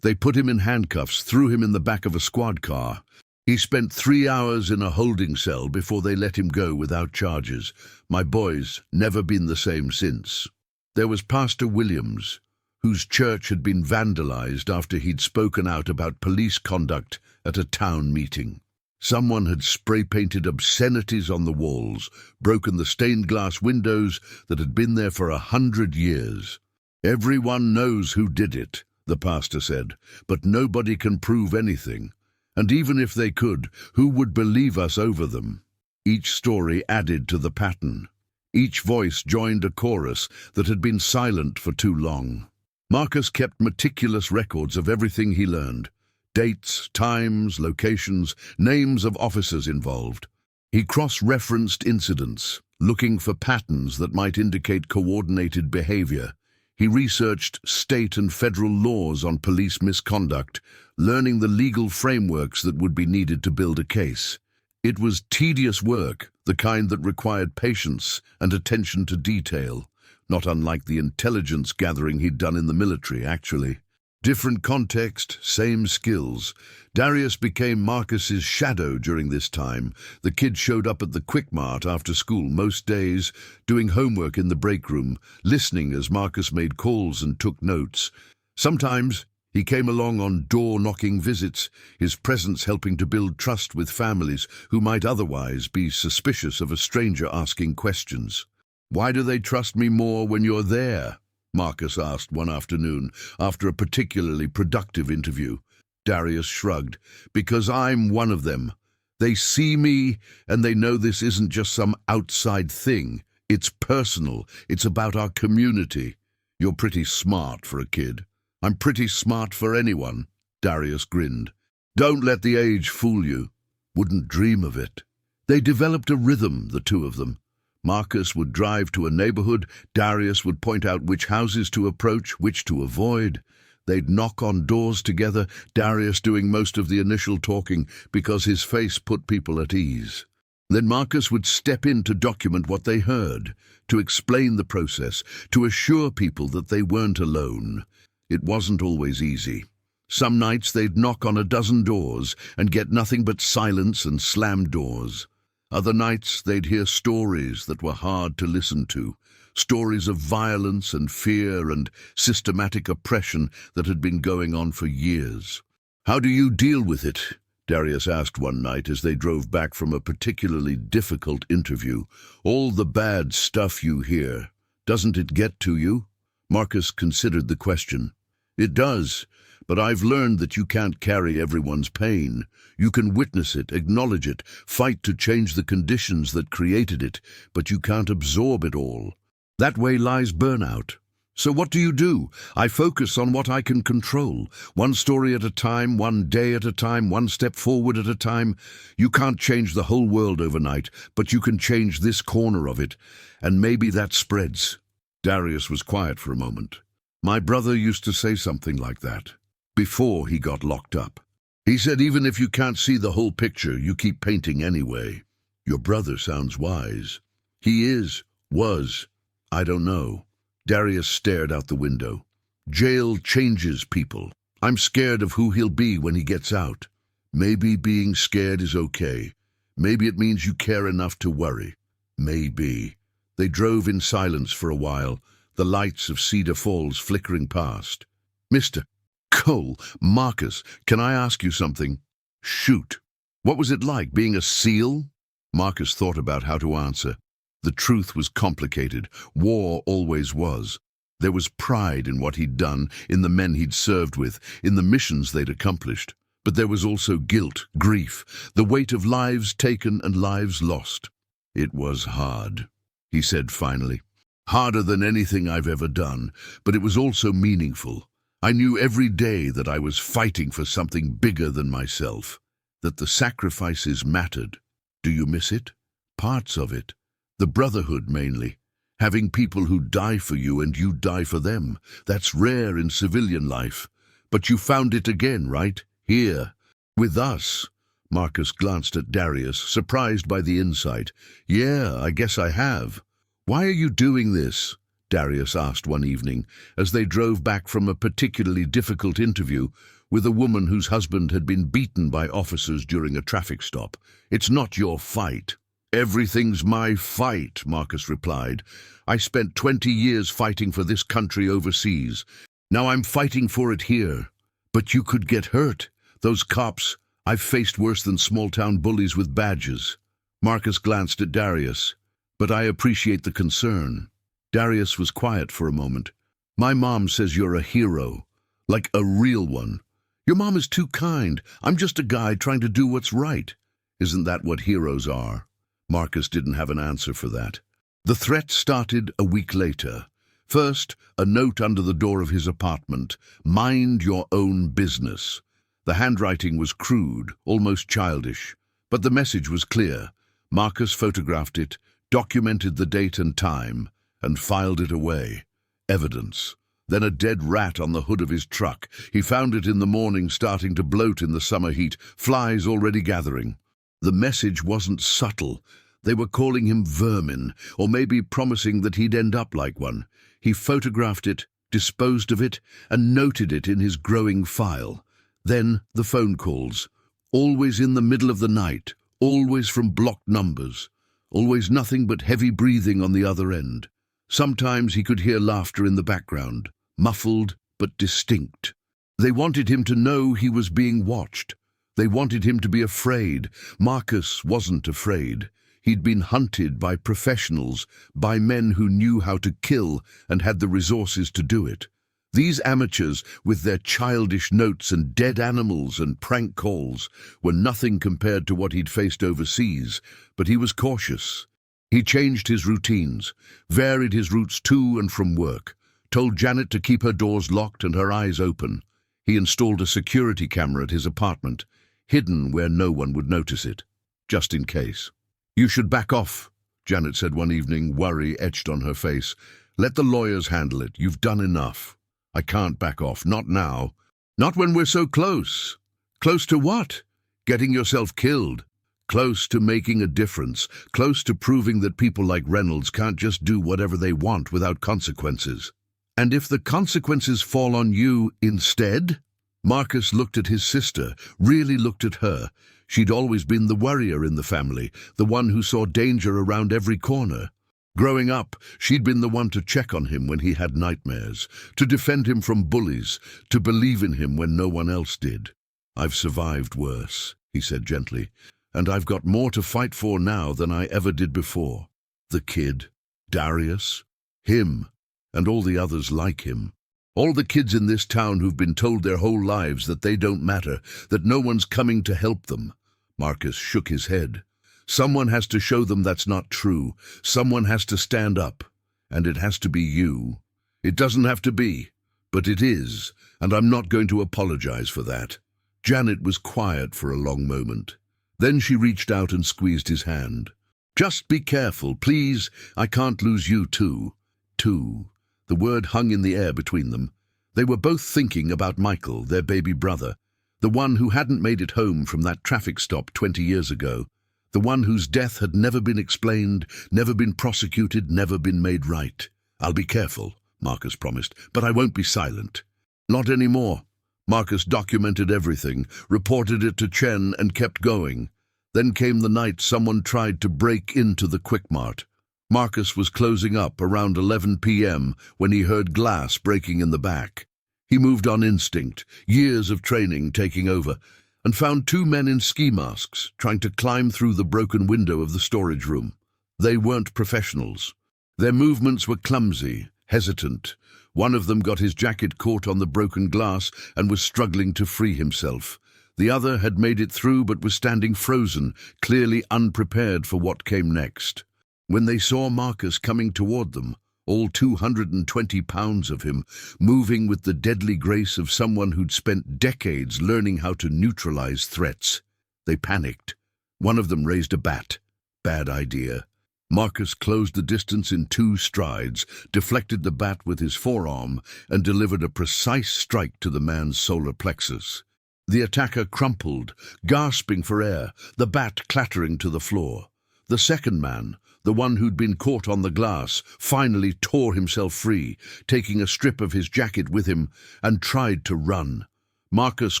[SPEAKER 1] They put him in handcuffs, threw him in the back of a squad car. He spent 3 hours in a holding cell before they let him go without charges. My boy's never been the same since." There was Pastor Williams, whose church had been vandalized after he'd spoken out about police conduct at a town meeting. Someone had spray-painted obscenities on the walls, broken the stained glass windows that had been there for 100 years. "Everyone knows who did it," the pastor said, "but nobody can prove anything. And even if they could, who would believe us over them?" Each story added to the pattern. Each voice joined a chorus that had been silent for too long. Marcus kept meticulous records of everything he learned. Dates, times, locations, names of officers involved. He cross-referenced incidents, looking for patterns that might indicate coordinated behavior. He researched state and federal laws on police misconduct, learning the legal frameworks that would be needed to build a case. It was tedious work, the kind that required patience and attention to detail. Not unlike the intelligence gathering he'd done in the military, actually. Different context, same skills. Darius became Marcus's shadow during this time. The kid showed up at the Quick Mart after school most days, doing homework in the break room, listening as Marcus made calls and took notes. Sometimes he came along on door-knocking visits, his presence helping to build trust with families who might otherwise be suspicious of a stranger asking questions. "Why do they trust me more when you're there?" Marcus asked one afternoon, after a particularly productive interview. Darius shrugged. "Because I'm one of them. They see me, and they know this isn't just some outside thing. It's personal. It's about our community." "You're pretty smart for a kid." "I'm pretty smart for anyone," Darius grinned. "Don't let the age fool you." "Wouldn't dream of it." They developed a rhythm, the two of them. Marcus would drive to a neighborhood, Darius would point out which houses to approach, which to avoid. They'd knock on doors together, Darius doing most of the initial talking because his face put people at ease. Then Marcus would step in to document what they heard, to explain the process, to assure people that they weren't alone. It wasn't always easy. Some nights they'd knock on a dozen doors and get nothing but silence and slammed doors. Other nights they'd hear stories that were hard to listen to, stories of violence and fear and systematic oppression that had been going on for years. "How do you deal with it?" Darius asked one night as they drove back from a particularly difficult interview. "All the bad stuff you hear, doesn't it get to you?" Marcus considered the question. "It does, but I've learned that you can't carry everyone's pain. You can witness it, acknowledge it, fight to change the conditions that created it, but you can't absorb it all. That way lies burnout. So what do you do? I focus on what I can control. One story at a time, one day at a time, one step forward at a time. You can't change the whole world overnight, but you can change this corner of it, and maybe that spreads. Darius was quiet for a moment. My brother used to say something like that, before he got locked up. He said even if you can't see the whole picture, you keep painting anyway. Your brother sounds wise. He was. I don't know. Darius stared out the window. Jail changes people. I'm scared of who he'll be when he gets out. Maybe being scared is okay. Maybe it means you care enough to worry. Maybe. They drove in silence for a while, the lights of Cedar Falls flickering past. Mr. Cole, Marcus, can I ask you something? Shoot. What was it like being a SEAL? Marcus thought about how to answer. The truth was complicated. War always was. There was pride in what he'd done, in the men he'd served with, in the missions they'd accomplished. But there was also guilt, grief, the weight of lives taken and lives lost. It was hard, he said finally. Harder than anything I've ever done, but it was also meaningful. I knew every day that I was fighting for something bigger than myself, that the sacrifices mattered. Do you miss it? Parts of it. The brotherhood, mainly. Having people who die for you and you die for them. That's rare in civilian life. But you found it again, right? Here. With us. Marcus glanced at Darius, surprised by the insight. Yeah, I guess I have. Why are you doing this? Darius asked one evening, as they drove back from a particularly difficult interview with a woman whose husband had been beaten by officers during a traffic stop. It's not your fight. Everything's my fight, Marcus replied. I spent 20 years fighting for this country overseas. Now I'm fighting for it here. But you could get hurt. Those cops, I've faced worse than small-town bullies with badges. Marcus glanced at Darius. But I appreciate the concern. Darius was quiet for a moment. My mom says you're a hero. Like a real one. Your mom is too kind. I'm just a guy trying to do what's right. Isn't that what heroes are? Marcus didn't have an answer for that. The threat started a week later. First, a note under the door of his apartment. Mind your own business. The handwriting was crude, almost childish. But the message was clear. Marcus photographed it, documented the date and time, and filed it away. Evidence. Then a dead rat on the hood of his truck. He found it in the morning, starting to bloat in the summer heat, flies already gathering. The message wasn't subtle. They were calling him vermin, or maybe promising that he'd end up like one. He photographed it, disposed of it, and noted it in his growing file. Then the phone calls. Always in the middle of the night, always from blocked numbers. Always nothing but heavy breathing on the other end. Sometimes he could hear laughter in the background, muffled but distinct. They wanted him to know he was being watched. They wanted him to be afraid. Marcus wasn't afraid. He'd been hunted by professionals, by men who knew how to kill and had the resources to do it. These amateurs, with their childish notes and dead animals and prank calls, were nothing compared to what he'd faced overseas, but he was cautious. He changed his routines, varied his routes to and from work, told Janet to keep her doors locked and her eyes open. He installed a security camera at his apartment, hidden where no one would notice it, just in case. You should back off, Janet said one evening, worry etched on her face. Let the lawyers handle it. You've done enough. I can't back off, not now. Not when we're so close. Close to what? Getting yourself killed. Close to making a difference. Close to proving that people like Reynolds can't just do whatever they want without consequences. And if the consequences fall on you instead? Marcus looked at his sister, really looked at her. She'd always been the worrier in the family, the one who saw danger around every corner. Growing up, she'd been the one to check on him when he had nightmares, to defend him from bullies, to believe in him when no one else did. I've survived worse, he said gently, and I've got more to fight for now than I ever did before. The kid, Darius, him, and all the others like him. All the kids in this town who've been told their whole lives that they don't matter, that no one's coming to help them. Marcus shook his head. Someone has to show them that's not true. Someone has to stand up. And it has to be you. It doesn't have to be, but it is, and I'm not going to apologize for that." Janet was quiet for a long moment. Then she reached out and squeezed his hand. "Just be careful, please. I can't lose you too." Too. The word hung in the air between them. They were both thinking about Michael, their baby brother, the one who hadn't made it home from that traffic stop 20 years ago, the one whose death had never been explained, never been prosecuted, never been made right. "I'll be careful," Marcus promised, "but I won't be silent." Not anymore. Marcus documented everything, reported it to Chen, and kept going. Then came the night someone tried to break into the Quick Mart. Marcus was closing up around 11 p.m. when he heard glass breaking in the back. He moved on instinct, years of training taking over, and found two men in ski masks trying to climb through the broken window of the storage room. They weren't professionals. Their movements were clumsy, hesitant. One of them got his jacket caught on the broken glass and was struggling to free himself. The other had made it through but was standing frozen, clearly unprepared for what came next. When they saw Marcus coming toward them, all 220 pounds of him, moving with the deadly grace of someone who'd spent decades learning how to neutralize threats, they panicked. One of them raised a bat. Bad idea. Marcus closed the distance in 2 strides, deflected the bat with his forearm, and delivered a precise strike to the man's solar plexus. The attacker crumpled, gasping for air, the bat clattering to the floor. The second man, the one who'd been caught on the glass, finally tore himself free, taking a strip of his jacket with him, and tried to run. Marcus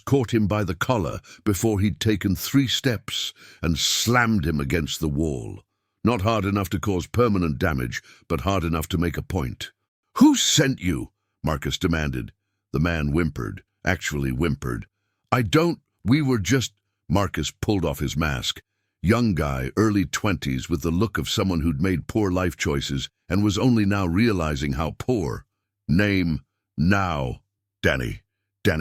[SPEAKER 1] caught him by the collar before he'd taken 3 steps and slammed him against the wall. Not hard enough to cause permanent damage, but hard enough to make a point. "Who sent you?" Marcus demanded. The man whimpered, actually whimpered. We were just—" Marcus pulled off his mask. Young guy, early 20s, with the look of someone who'd made poor life choices and was only now realizing how poor. "Name, now." Danny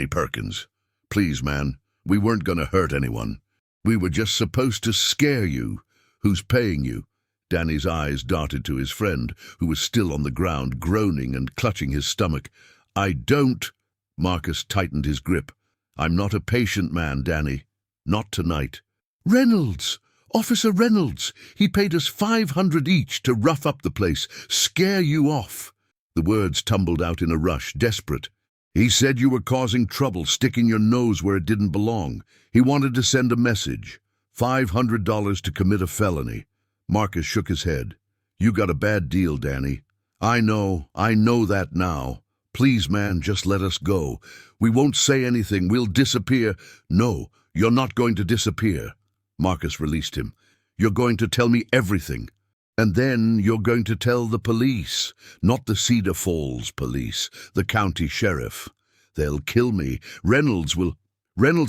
[SPEAKER 1] Perkins. "Please, man, we weren't going to hurt anyone. We were just supposed to scare you. Who's paying you?" Danny's eyes darted to his friend, who was still on the ground, groaning and clutching his stomach. "I don't—" Marcus tightened his grip. "I'm not a patient man, Danny. Not tonight." "Reynolds! Officer Reynolds! He paid us $500 each to rough up the place, scare you off." The words tumbled out in a rush, desperate. "He said you were causing trouble, sticking your nose where it didn't belong. He wanted to send a message. $500 to commit a felony." Marcus shook his head. "You got a bad deal, Danny. I know that now. Please, man, just let us go. We won't say anything. We'll disappear." "No, you're not going to disappear." Marcus released him. "You're going to tell me everything. And then you're going to tell the police. Not the Cedar Falls police, the county sheriff. They'll kill me. Reynolds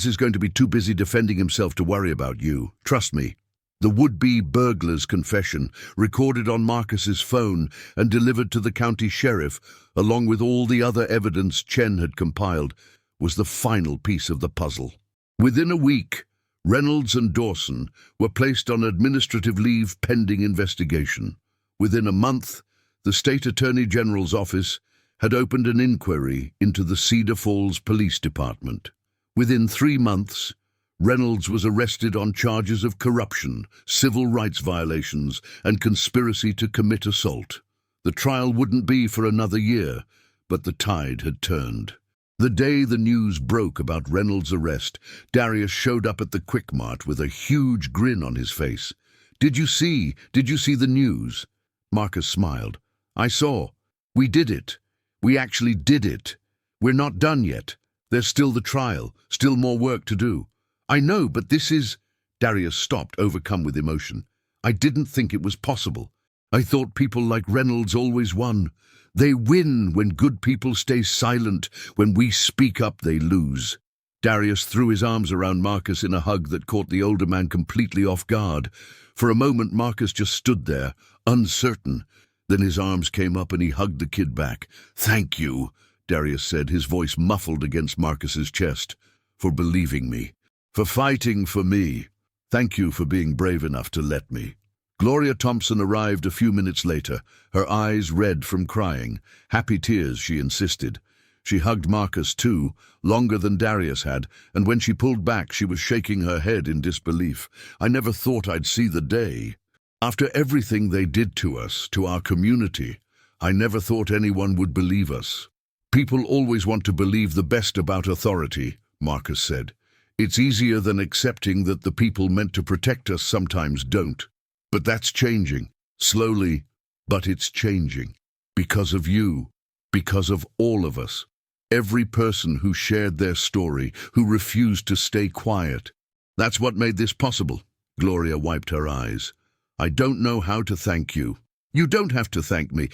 [SPEAKER 1] is going to be too busy defending himself to worry about you. Trust me." The would-be burglar's confession, recorded on Marcus's phone and delivered to the county sheriff, along with all the other evidence Chen had compiled, was the final piece of the puzzle. Within a week, Reynolds and Dawson were placed on administrative leave pending investigation. Within a month, the State Attorney General's office had opened an inquiry into the Cedar Falls Police Department. Within 3 months, Reynolds was arrested on charges of corruption, civil rights violations, and conspiracy to commit assault. The trial wouldn't be for another year, but the tide had turned. The day the news broke about Reynolds' arrest, Darius showed up at the Quick Mart with a huge grin on his face. Did you see the news?" Marcus smiled. "I saw. We did it. We actually did it. We're not done yet. There's still the trial, still more work to do." "I know, but this is—" Darius stopped, overcome with emotion. "I didn't think it was possible. I thought people like Reynolds always won. They win when good people stay silent. When we speak up, they lose." Darius threw his arms around Marcus in a hug that caught the older man completely off guard. For a moment, Marcus just stood there, uncertain. Then his arms came up and he hugged the kid back. "Thank you," Darius said, his voice muffled against Marcus's chest, "for believing me. For fighting for me. Thank you for being brave enough to let me." Gloria Thompson arrived a few minutes later, her eyes red from crying. Happy tears, she insisted. She hugged Marcus too, longer than Darius had, and when she pulled back she was shaking her head in disbelief. I never thought I'd see the day. After everything they did to us, to our community, I never thought anyone would believe us. People always want to believe the best about authority, Marcus said. It's easier than accepting that the people meant to protect us sometimes don't. But that's changing. Slowly, but it's changing. Because of you. Because of all of us. Every person who shared their story, who refused to stay quiet. That's what made this possible. Gloria wiped her eyes. I don't know how to thank you. You don't have to thank me.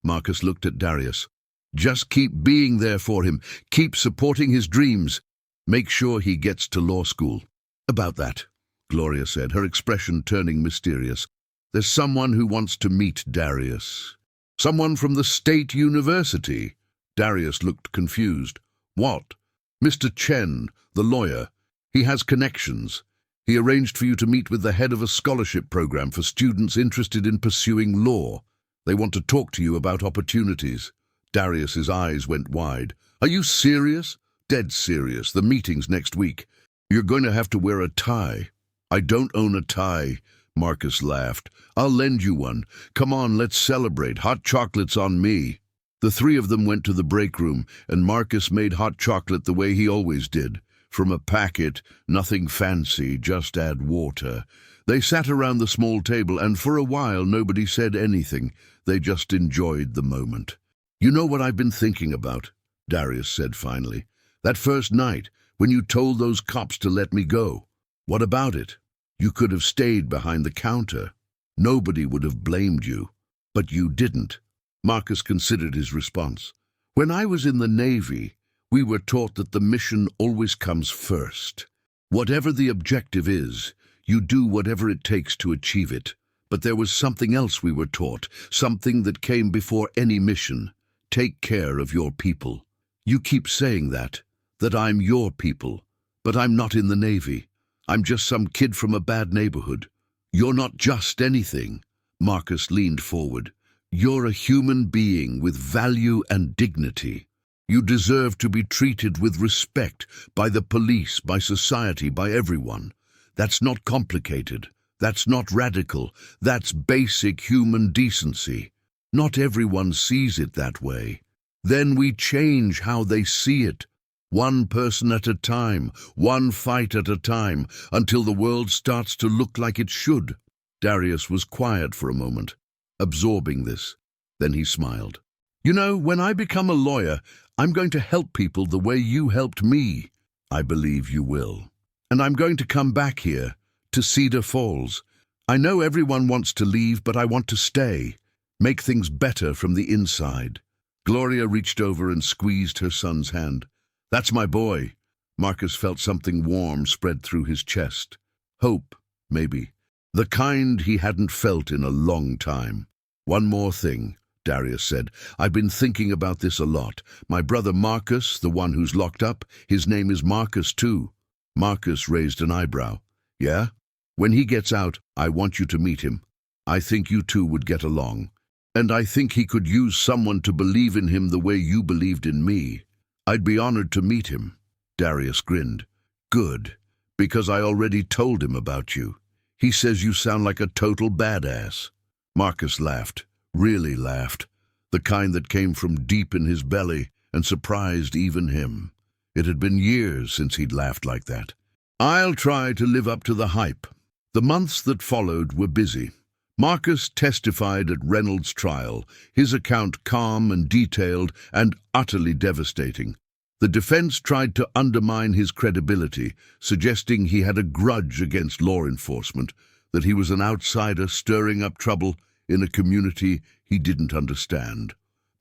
[SPEAKER 1] Marcus looked at Darius. Just keep being there for him. Keep supporting his dreams. Make sure he gets to law school. About that, Gloria said, her expression turning mysterious. There's someone who wants to meet Darius. Someone from the State University. Darius looked confused. What? Mr. Chen, the lawyer. He has connections. He arranged for you to meet with the head of a scholarship program for students interested in pursuing law. They want to talk to you about opportunities. Darius's eyes went wide. Are you serious? Dead serious. The meeting's next week. You're going to have to wear a tie. I don't own a tie, Marcus laughed. I'll lend you one. Come on, let's celebrate. Hot chocolate's on me. The three of them went to the break room, and Marcus made hot chocolate the way he always did. From a packet, nothing fancy, just add water. They sat around the small table, and for a while nobody said anything. They just enjoyed the moment. You know what I've been thinking about, Darius said finally. That first night, when you told those cops to let me go. What about it? You could have stayed behind the counter. Nobody would have blamed you. But you didn't. Marcus considered his response. When I was in the Navy, we were taught that the mission always comes first. Whatever the objective is, you do whatever it takes to achieve it. But there was something else we were taught, something that came before any mission. Take care of your people. You keep saying that I'm your people, but I'm not in the Navy. I'm just some kid from a bad neighborhood. You're not just anything. Marcus leaned forward. You're a human being with value and dignity. You deserve to be treated with respect by the police, by society, by everyone. That's not complicated. That's not radical. That's basic human decency. Not everyone sees it that way. Then we change how they see it. One person at a time, one fight at a time, until the world starts to look like it should. Darius was quiet for a moment, absorbing this. Then he smiled. You know, when I become a lawyer, I'm going to help people the way you helped me. I believe you will. And I'm going to come back here, to Cedar Falls. I know everyone wants to leave, but I want to stay. Make things better from the inside. Gloria reached over and squeezed her son's hand. That's my boy. Marcus felt something warm spread through his chest. Hope, maybe. The kind he hadn't felt in a long time. One more thing, Darius said. I've been thinking about this a lot. My brother Marcus, the one who's locked up, his name is Marcus too. Marcus raised an eyebrow. Yeah? When he gets out, I want you to meet him. I think you two would get along. And I think he could use someone to believe in him the way you believed in me. I'd be honored to meet him. Darius grinned. Good, because I already told him about you. He says you sound like a total badass. Marcus laughed, really laughed, the kind that came from deep in his belly and surprised even him. It had been years since he'd laughed like that. I'll try to live up to the hype. The months that followed were busy. Marcus testified at Reynolds' trial, his account calm and detailed and utterly devastating. The defense tried to undermine his credibility, suggesting he had a grudge against law enforcement, that he was an outsider stirring up trouble in a community he didn't understand.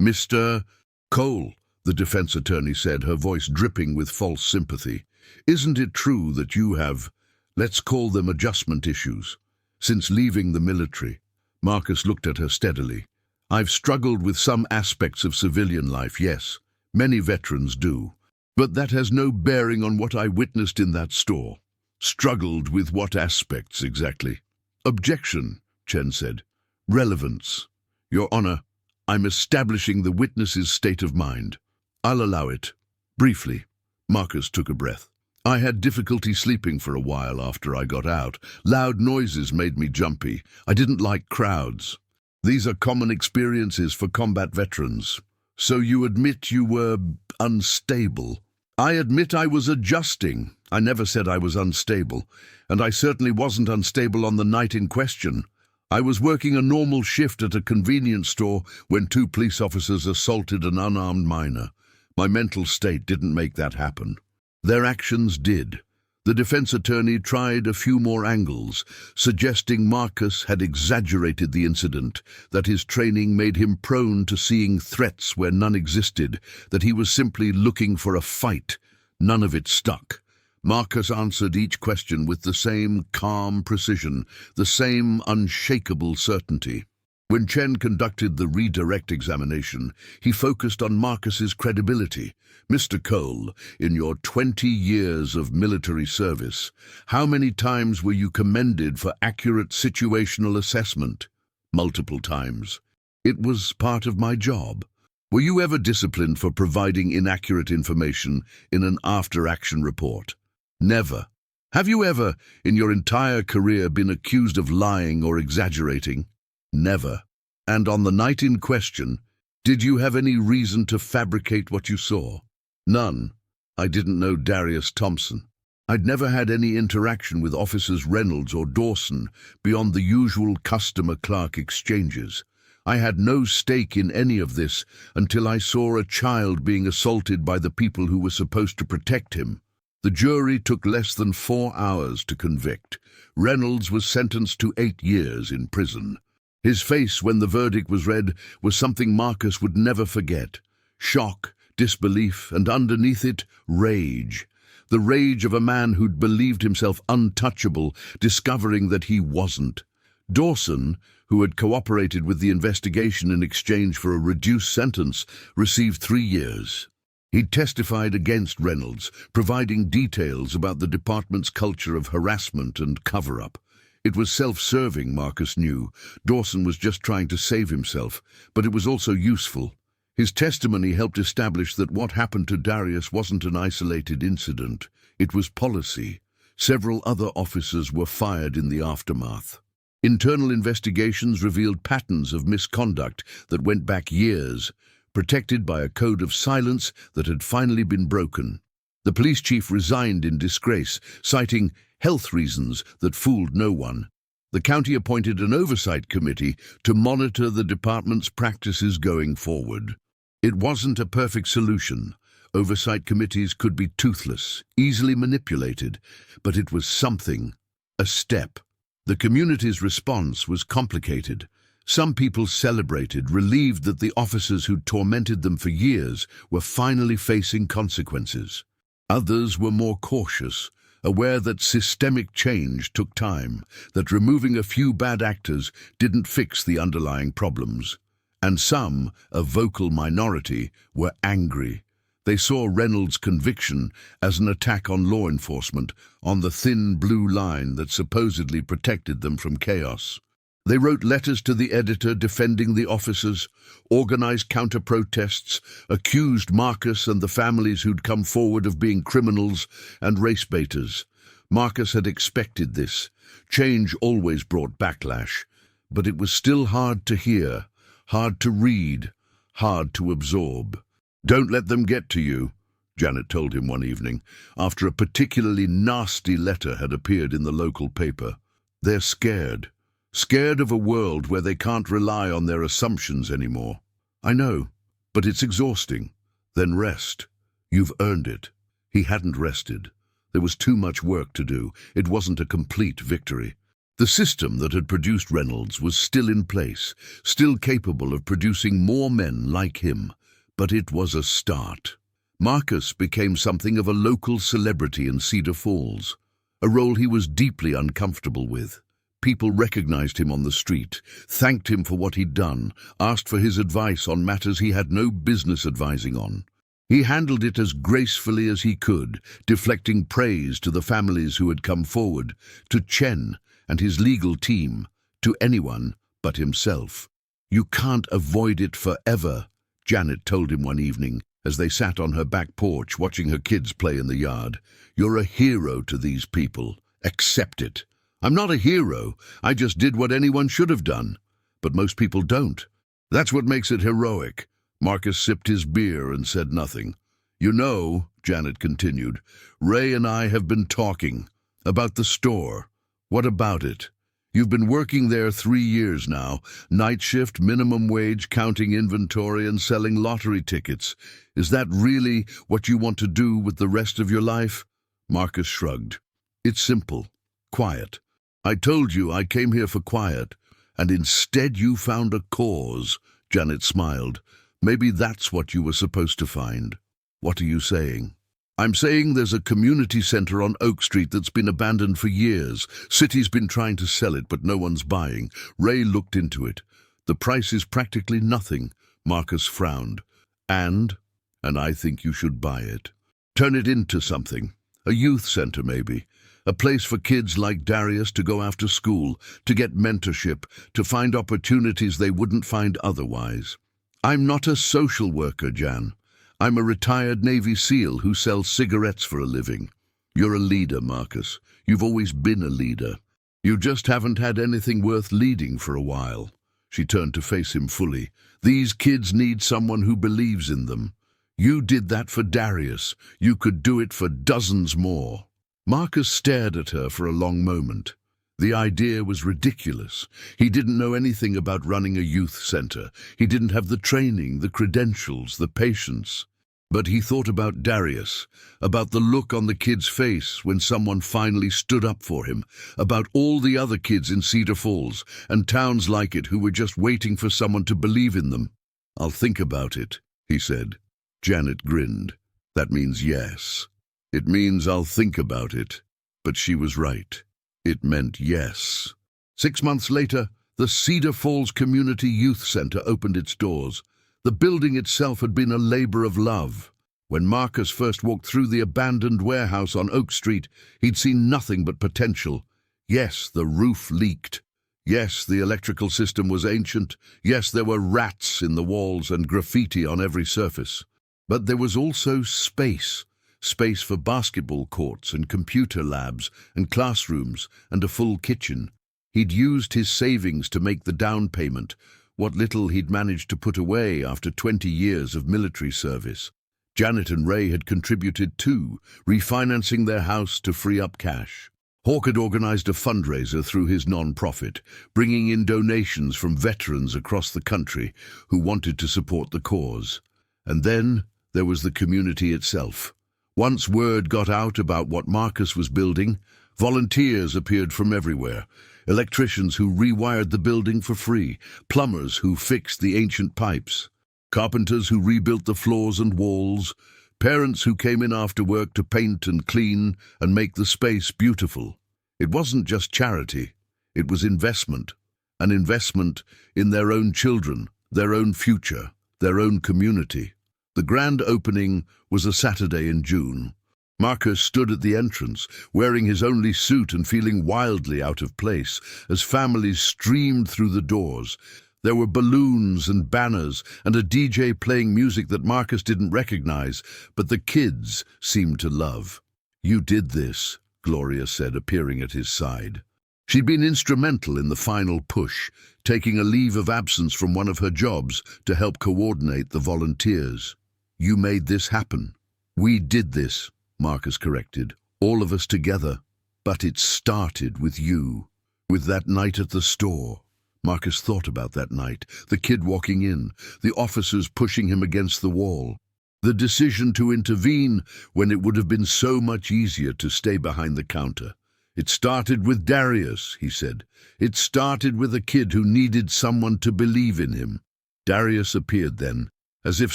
[SPEAKER 1] Mr. Cole, the defense attorney said, her voice dripping with false sympathy, isn't it true that you have, let's call them adjustment issues? Since leaving the military, Marcus looked at her steadily. I've struggled with some aspects of civilian life, yes. Many veterans do. But that has no bearing on what I witnessed in that store. Struggled with what aspects exactly? Objection, Chen said. Relevance. Your Honor, I'm establishing the witness's state of mind. I'll allow it. Briefly. Marcus took a breath. I had difficulty sleeping for a while after I got out. Loud noises made me jumpy. I didn't like crowds. These are common experiences for combat veterans. So you admit you were unstable? I admit I was adjusting. I never said I was unstable, and I certainly wasn't unstable on the night in question. I was working a normal shift at a convenience store when 2 police officers assaulted an unarmed minor. My mental state didn't make that happen. Their actions did. The defense attorney tried a few more angles, suggesting Marcus had exaggerated the incident, that his training made him prone to seeing threats where none existed, that he was simply looking for a fight. None of it stuck. Marcus answered each question with the same calm precision, the same unshakable certainty. When Chen conducted the redirect examination, he focused on Marcus's credibility. Mr. Cole, in your 20 years of military service, how many times were you commended for accurate situational assessment? Multiple times. It was part of my job. Were you ever disciplined for providing inaccurate information in an after-action report? Never. Have you ever, in your entire career, been accused of lying or exaggerating? Never. And on the night in question, did you have any reason to fabricate what you saw? None. I didn't know Darius Thompson. I'd never had any interaction with Officers Reynolds or Dawson beyond the usual customer-clerk exchanges. I had no stake in any of this until I saw a child being assaulted by the people who were supposed to protect him. The jury took less than 4 hours to convict. Reynolds was sentenced to 8 years in prison. His face when the verdict was read was something Marcus would never forget. Shock, disbelief, and underneath it, rage. The rage of a man who'd believed himself untouchable, discovering that he wasn't. Dawson, who had cooperated with the investigation in exchange for a reduced sentence, received 3 years. He'd testified against Reynolds, providing details about the department's culture of harassment and cover-up. It was self-serving, Marcus knew. Dawson was just trying to save himself, but it was also useful. His testimony helped establish that what happened to Darius wasn't an isolated incident. It was policy. Several other officers were fired in the aftermath. Internal investigations revealed patterns of misconduct that went back years, protected by a code of silence that had finally been broken. The police chief resigned in disgrace, citing health reasons that fooled no one. The county appointed an oversight committee to monitor the department's practices going forward. It wasn't a perfect solution. Oversight committees could be toothless, easily manipulated, but it was something, a step. The community's response was complicated. Some people celebrated, relieved that the officers who'd tormented them for years were finally facing consequences. Others were more cautious, aware that systemic change took time, that removing a few bad actors didn't fix the underlying problems. And some, a vocal minority, were angry. They saw Reynolds' conviction as an attack on law enforcement, on the thin blue line that supposedly protected them from chaos. They wrote letters to the editor defending the officers, organized counter-protests, accused Marcus and the families who'd come forward of being criminals and race-baiters. Marcus had expected this. Change always brought backlash, but it was still hard to hear, hard to read, hard to absorb. "Don't let them get to you," Janet told him one evening, after a particularly nasty letter had appeared in the local paper. "They're scared. Scared of a world where they can't rely on their assumptions anymore." "I know, but it's exhausting." "Then rest. You've earned it." He hadn't rested. There was too much work to do. It wasn't a complete victory. The system that had produced Reynolds was still in place, still capable of producing more men like him. But it was a start. Marcus became something of a local celebrity in Cedar Falls, a role he was deeply uncomfortable with. People recognized him on the street, thanked him for what he'd done, asked for his advice on matters he had no business advising on. He handled it as gracefully as he could, deflecting praise to the families who had come forward, to Chen and his legal team, to anyone but himself. "You can't avoid it forever," Janet told him one evening as they sat on her back porch watching her kids play in the yard. "You're a hero to these people. Accept it." "I'm not a hero. I just did what anyone should have done." "But most people don't. That's what makes it heroic." Marcus sipped his beer and said nothing. "You know," Janet continued, "Ray and I have been talking about the store. What about it? You've been working there 3 years now, night shift, minimum wage, counting inventory and selling lottery tickets. Is that really what you want to do with the rest of your life?" Marcus shrugged. "It's simple. Quiet. I told you I came here for quiet, and instead you found a cause." Janet smiled. "Maybe that's what you were supposed to find." "What are you saying?" "I'm saying there's a community center on Oak Street that's been abandoned for years. City's been trying to sell it, but no one's buying. Ray looked into it. The price is practically nothing." Marcus frowned. And I think you should buy it. Turn it into something. A youth center, maybe. A place for kids like Darius to go after school, to get mentorship, to find opportunities they wouldn't find otherwise. "I'm not a social worker, Jan. I'm a retired Navy SEAL who sells cigarettes for a living." "You're a leader, Marcus. You've always been a leader. You just haven't had anything worth leading for a while." She turned to face him fully. "These kids need someone who believes in them. You did that for Darius. You could do it for dozens more." Marcus stared at her for a long moment. The idea was ridiculous. He didn't know anything about running a youth center. He didn't have the training, the credentials, the patience. But he thought about Darius, about the look on the kid's face when someone finally stood up for him, about all the other kids in Cedar Falls and towns like it who were just waiting for someone to believe in them. "I'll think about it," he said. Janet grinned. "That means yes. It means I'll think about it." But she was right. It meant yes. 6 months later, the Cedar Falls Community Youth Center opened its doors. The building itself had been a labor of love. When Marcus first walked through the abandoned warehouse on Oak Street, he'd seen nothing but potential. Yes, the roof leaked. Yes, the electrical system was ancient. Yes, there were rats in the walls and graffiti on every surface. But there was also space. Space for basketball courts and computer labs and classrooms and a full kitchen. He'd used his savings to make the down payment, what little he'd managed to put away after 20 years of military service. Janet and Ray had contributed too, refinancing their house to free up cash. Hawk had organized a fundraiser through his non-profit, bringing in donations from veterans across the country who wanted to support the cause. And then there was the community itself. Once word got out about what Marcus was building, volunteers appeared from everywhere. Electricians who rewired the building for free, plumbers who fixed the ancient pipes, carpenters who rebuilt the floors and walls, parents who came in after work to paint and clean and make the space beautiful. It wasn't just charity, it was investment. An investment in their own children, their own future, their own community. The grand opening was a Saturday in June. Marcus stood at the entrance, wearing his only suit and feeling wildly out of place as families streamed through the doors. There were balloons and banners and a DJ playing music that Marcus didn't recognize, but the kids seemed to love. "You did this," Gloria said, appearing at his side. She'd been instrumental in the final push, taking a leave of absence from one of her jobs to help coordinate the volunteers. "You made this happen." "We did this," Marcus corrected, "all of us together. But it started with you, with that night at the store." Marcus thought about that night, the kid walking in, the officers pushing him against the wall. The decision to intervene when it would have been so much easier to stay behind the counter. "It started with Darius," he said. "It started with a kid who needed someone to believe in him." Darius appeared then, as if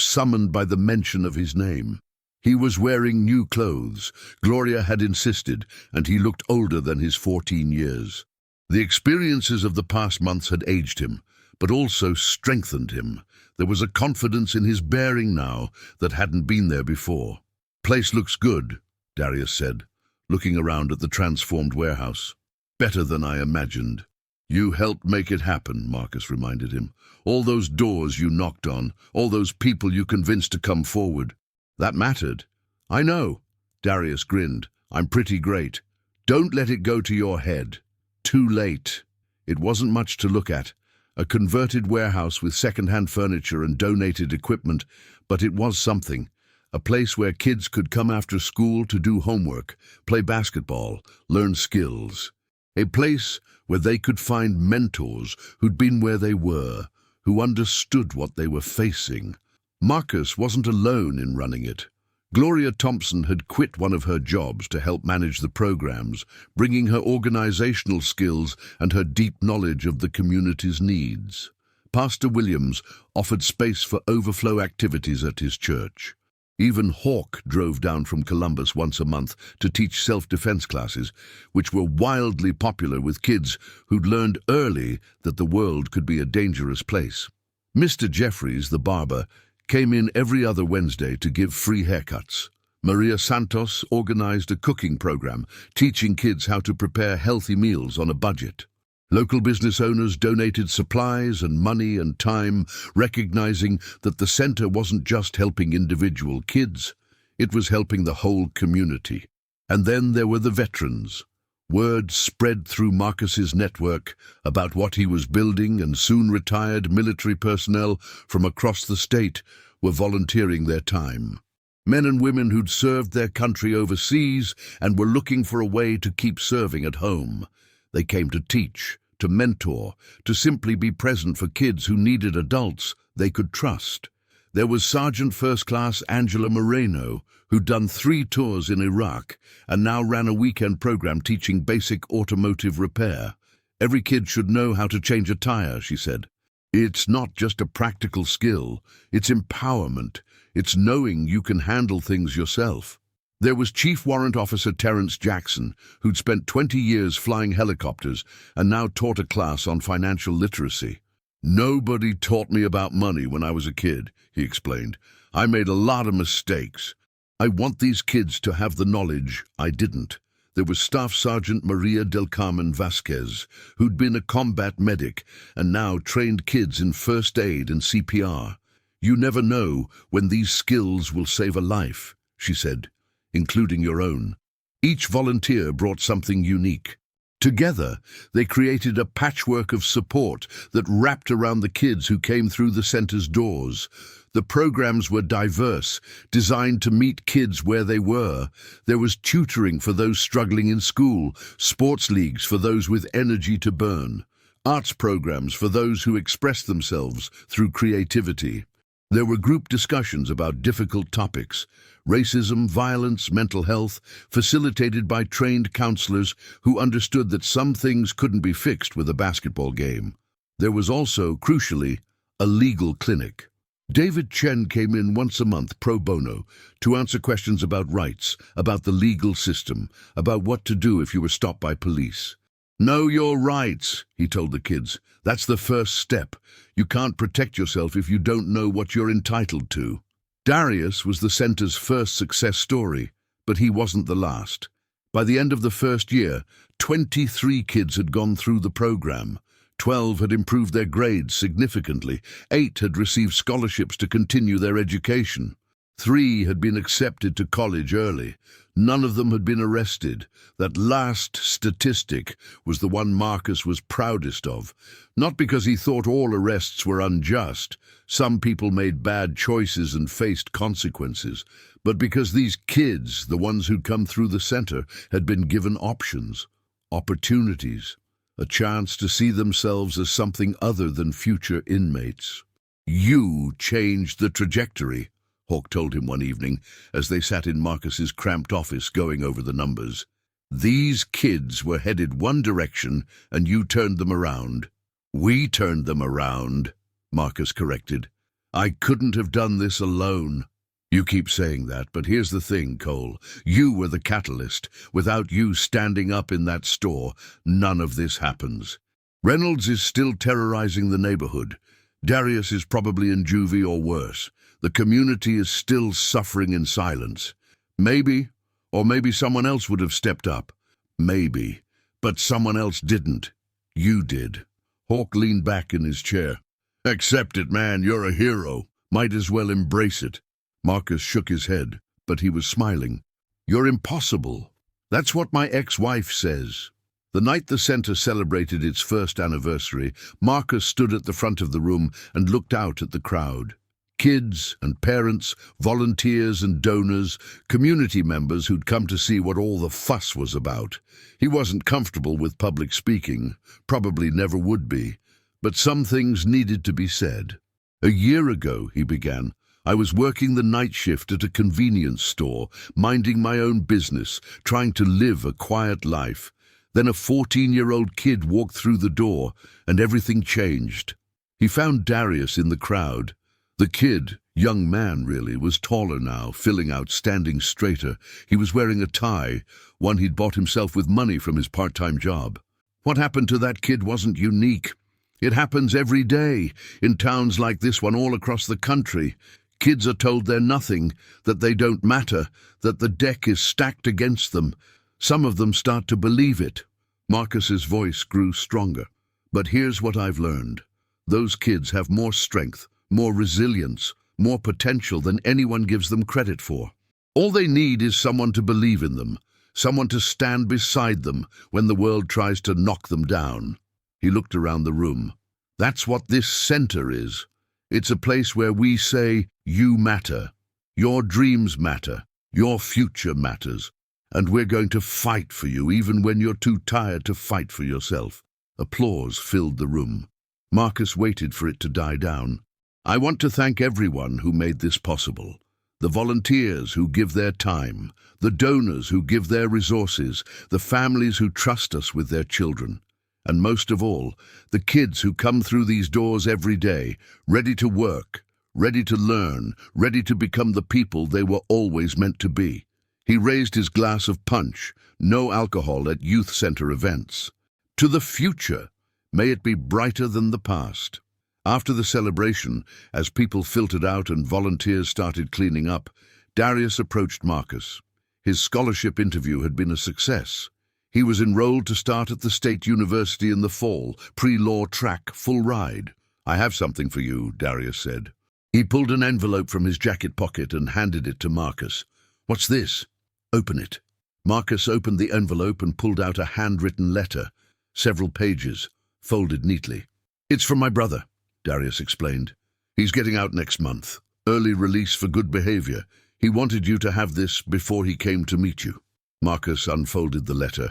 [SPEAKER 1] summoned by the mention of his name. He was wearing new clothes. Gloria had insisted, and he looked older than his 14 years. The experiences of the past months had aged him, but also strengthened him. There was a confidence in his bearing now that hadn't been there before. "Place looks good," Darius said, looking around at the transformed warehouse. "Better than I imagined." You helped make it happen, Marcus reminded him. All those doors you knocked on, all those people you convinced to come forward. That mattered. I know. Darius grinned. I'm pretty great. Don't let it go to your head. Too late. It wasn't much to look at. A converted warehouse with second-hand furniture and donated equipment, but it was something. A place where kids could come after school to do homework, play basketball, learn skills. A place where they could find mentors who'd been where they were, who understood what they were facing. Marcus wasn't alone in running it. Gloria Thompson had quit one of her jobs to help manage the programs, bringing her organizational skills and her deep knowledge of the community's needs. Pastor Williams offered space for overflow activities at his church. Even Hawk drove down from Columbus once a month to teach self-defense classes, which were wildly popular with kids who'd learned early that the world could be a dangerous place. Mr. Jeffries, the barber, came in every other Wednesday to give free haircuts. Maria Santos organized a cooking program, teaching kids how to prepare healthy meals on a budget. Local business owners donated supplies and money and time, recognizing that the center wasn't just helping individual kids, it was helping the whole community. And then there were the veterans. Word spread through Marcus's network about what he was building, and soon retired military personnel from across the state were volunteering their time. Men and women who'd served their country overseas and were looking for a way to keep serving at home. They came to teach, to mentor, to simply be present for kids who needed adults they could trust. There was Sergeant First Class Angela Moreno, who'd done 3 tours in Iraq and now ran a weekend program teaching basic automotive repair. Every kid should know how to change a tire, she said. It's not just a practical skill, it's empowerment. It's knowing you can handle things yourself. There was Chief Warrant Officer Terrence Jackson, who'd spent 20 years flying helicopters and now taught a class on financial literacy. Nobody taught me about money when I was a kid, he explained. I made a lot of mistakes. I want these kids to have the knowledge I didn't. There was Staff Sergeant Maria del Carmen Vasquez, who'd been a combat medic and now trained kids in first aid and CPR. You never know when these skills will save a life, she said, including your own. Each volunteer brought something unique. Together, they created a patchwork of support that wrapped around the kids who came through the center's doors. The programs were diverse, designed to meet kids where they were. There was tutoring for those struggling in school, sports leagues for those with energy to burn, arts programs for those who expressed themselves through creativity. There were group discussions about difficult topics, racism, violence, mental health, facilitated by trained counselors who understood that some things couldn't be fixed with a basketball game. There was also, crucially, a legal clinic. David Chen came in once a month pro bono to answer questions about rights, about the legal system, about what to do if you were stopped by police. Know your rights, he told the kids. That's the first step. You can't protect yourself if you don't know what you're entitled to. Darius was the center's first success story, but he wasn't the last. By the end of the first year, 23 kids had gone through the program. 12 had improved their grades significantly. 8 had received scholarships to continue their education. 3 had been accepted to college early. None of them had been arrested. That last statistic was the one Marcus was proudest of. Not because he thought all arrests were unjust. Some people made bad choices and faced consequences. But because these kids, the ones who'd come through the center, had been given options, opportunities, a chance to see themselves as something other than future inmates. You changed the trajectory, Hawk told him one evening as they sat in Marcus's cramped office going over the numbers. These kids were headed one direction and you turned them around. We turned them around, Marcus corrected. I couldn't have done this alone. You keep saying that, but here's the thing, Cole. You were the catalyst. Without you standing up in that store, none of this happens. Reynolds is still terrorizing the neighborhood. Darius is probably in juvie or worse. The community is still suffering in silence. Maybe, or maybe someone else would have stepped up. Maybe, but someone else didn't. You did. Hawk leaned back in his chair. Accept it, man. You're a hero. Might as well embrace it. Marcus shook his head, but he was smiling. You're impossible. That's what my ex-wife says. The night the center celebrated its first anniversary, Marcus stood at the front of the room and looked out at the crowd. Kids and parents, volunteers and donors, community members who'd come to see what all the fuss was about. He wasn't comfortable with public speaking, probably never would be, but some things needed to be said. A year ago, he began, I was working the night shift at a convenience store, minding my own business, trying to live a quiet life. Then a 14-year-old kid walked through the door, and everything changed. He found Darius in the crowd. The kid, young man really, was taller now, filling out, standing straighter. He was wearing a tie, one he'd bought himself with money from his part-time job. What happened to that kid wasn't unique. It happens every day, in towns like this one all across the country. Kids are told they're nothing, that they don't matter, that the deck is stacked against them. Some of them start to believe it. Marcus's voice grew stronger. But here's what I've learned. Those kids have more strength, more resilience, more potential than anyone gives them credit for. All they need is someone to believe in them, someone to stand beside them when the world tries to knock them down. He looked around the room. That's what this center is. It's a place where we say, you matter. Your dreams matter. Your future matters. And we're going to fight for you even when you're too tired to fight for yourself. Applause filled the room. Marcus waited for it to die down. I want to thank everyone who made this possible. The volunteers who give their time, the donors who give their resources, the families who trust us with their children. And most of all, the kids who come through these doors every day, ready to work, ready to learn, ready to become the people they were always meant to be. He raised his glass of punch, no alcohol at youth center events. To the future, may it be brighter than the past. After the celebration, as people filtered out and volunteers started cleaning up, Darius approached Marcus. His scholarship interview had been a success. He was enrolled to start at the State University in the fall, pre-law track, full ride. I have something for you, Darius said. He pulled an envelope from his jacket pocket and handed it to Marcus. What's this? Open it. Marcus opened the envelope and pulled out a handwritten letter, several pages, folded neatly. It's from my brother, Darius explained. He's getting out next month. Early release for good behavior. He wanted you to have this before he came to meet you. Marcus unfolded the letter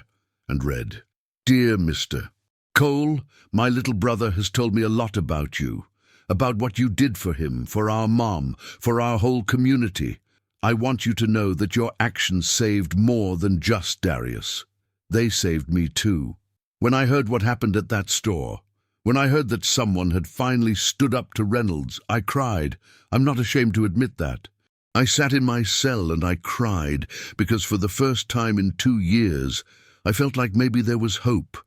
[SPEAKER 1] and read, Dear Mr. Cole, my little brother has told me a lot about you, about what you did for him, for our mom, for our whole community. I want you to know that your actions saved more than just Darius. They saved me too. When I heard what happened at that store, when I heard that someone had finally stood up to Reynolds, I cried. I'm not ashamed to admit that. I sat in my cell and I cried because for the first time in 2 years, I felt like maybe there was hope.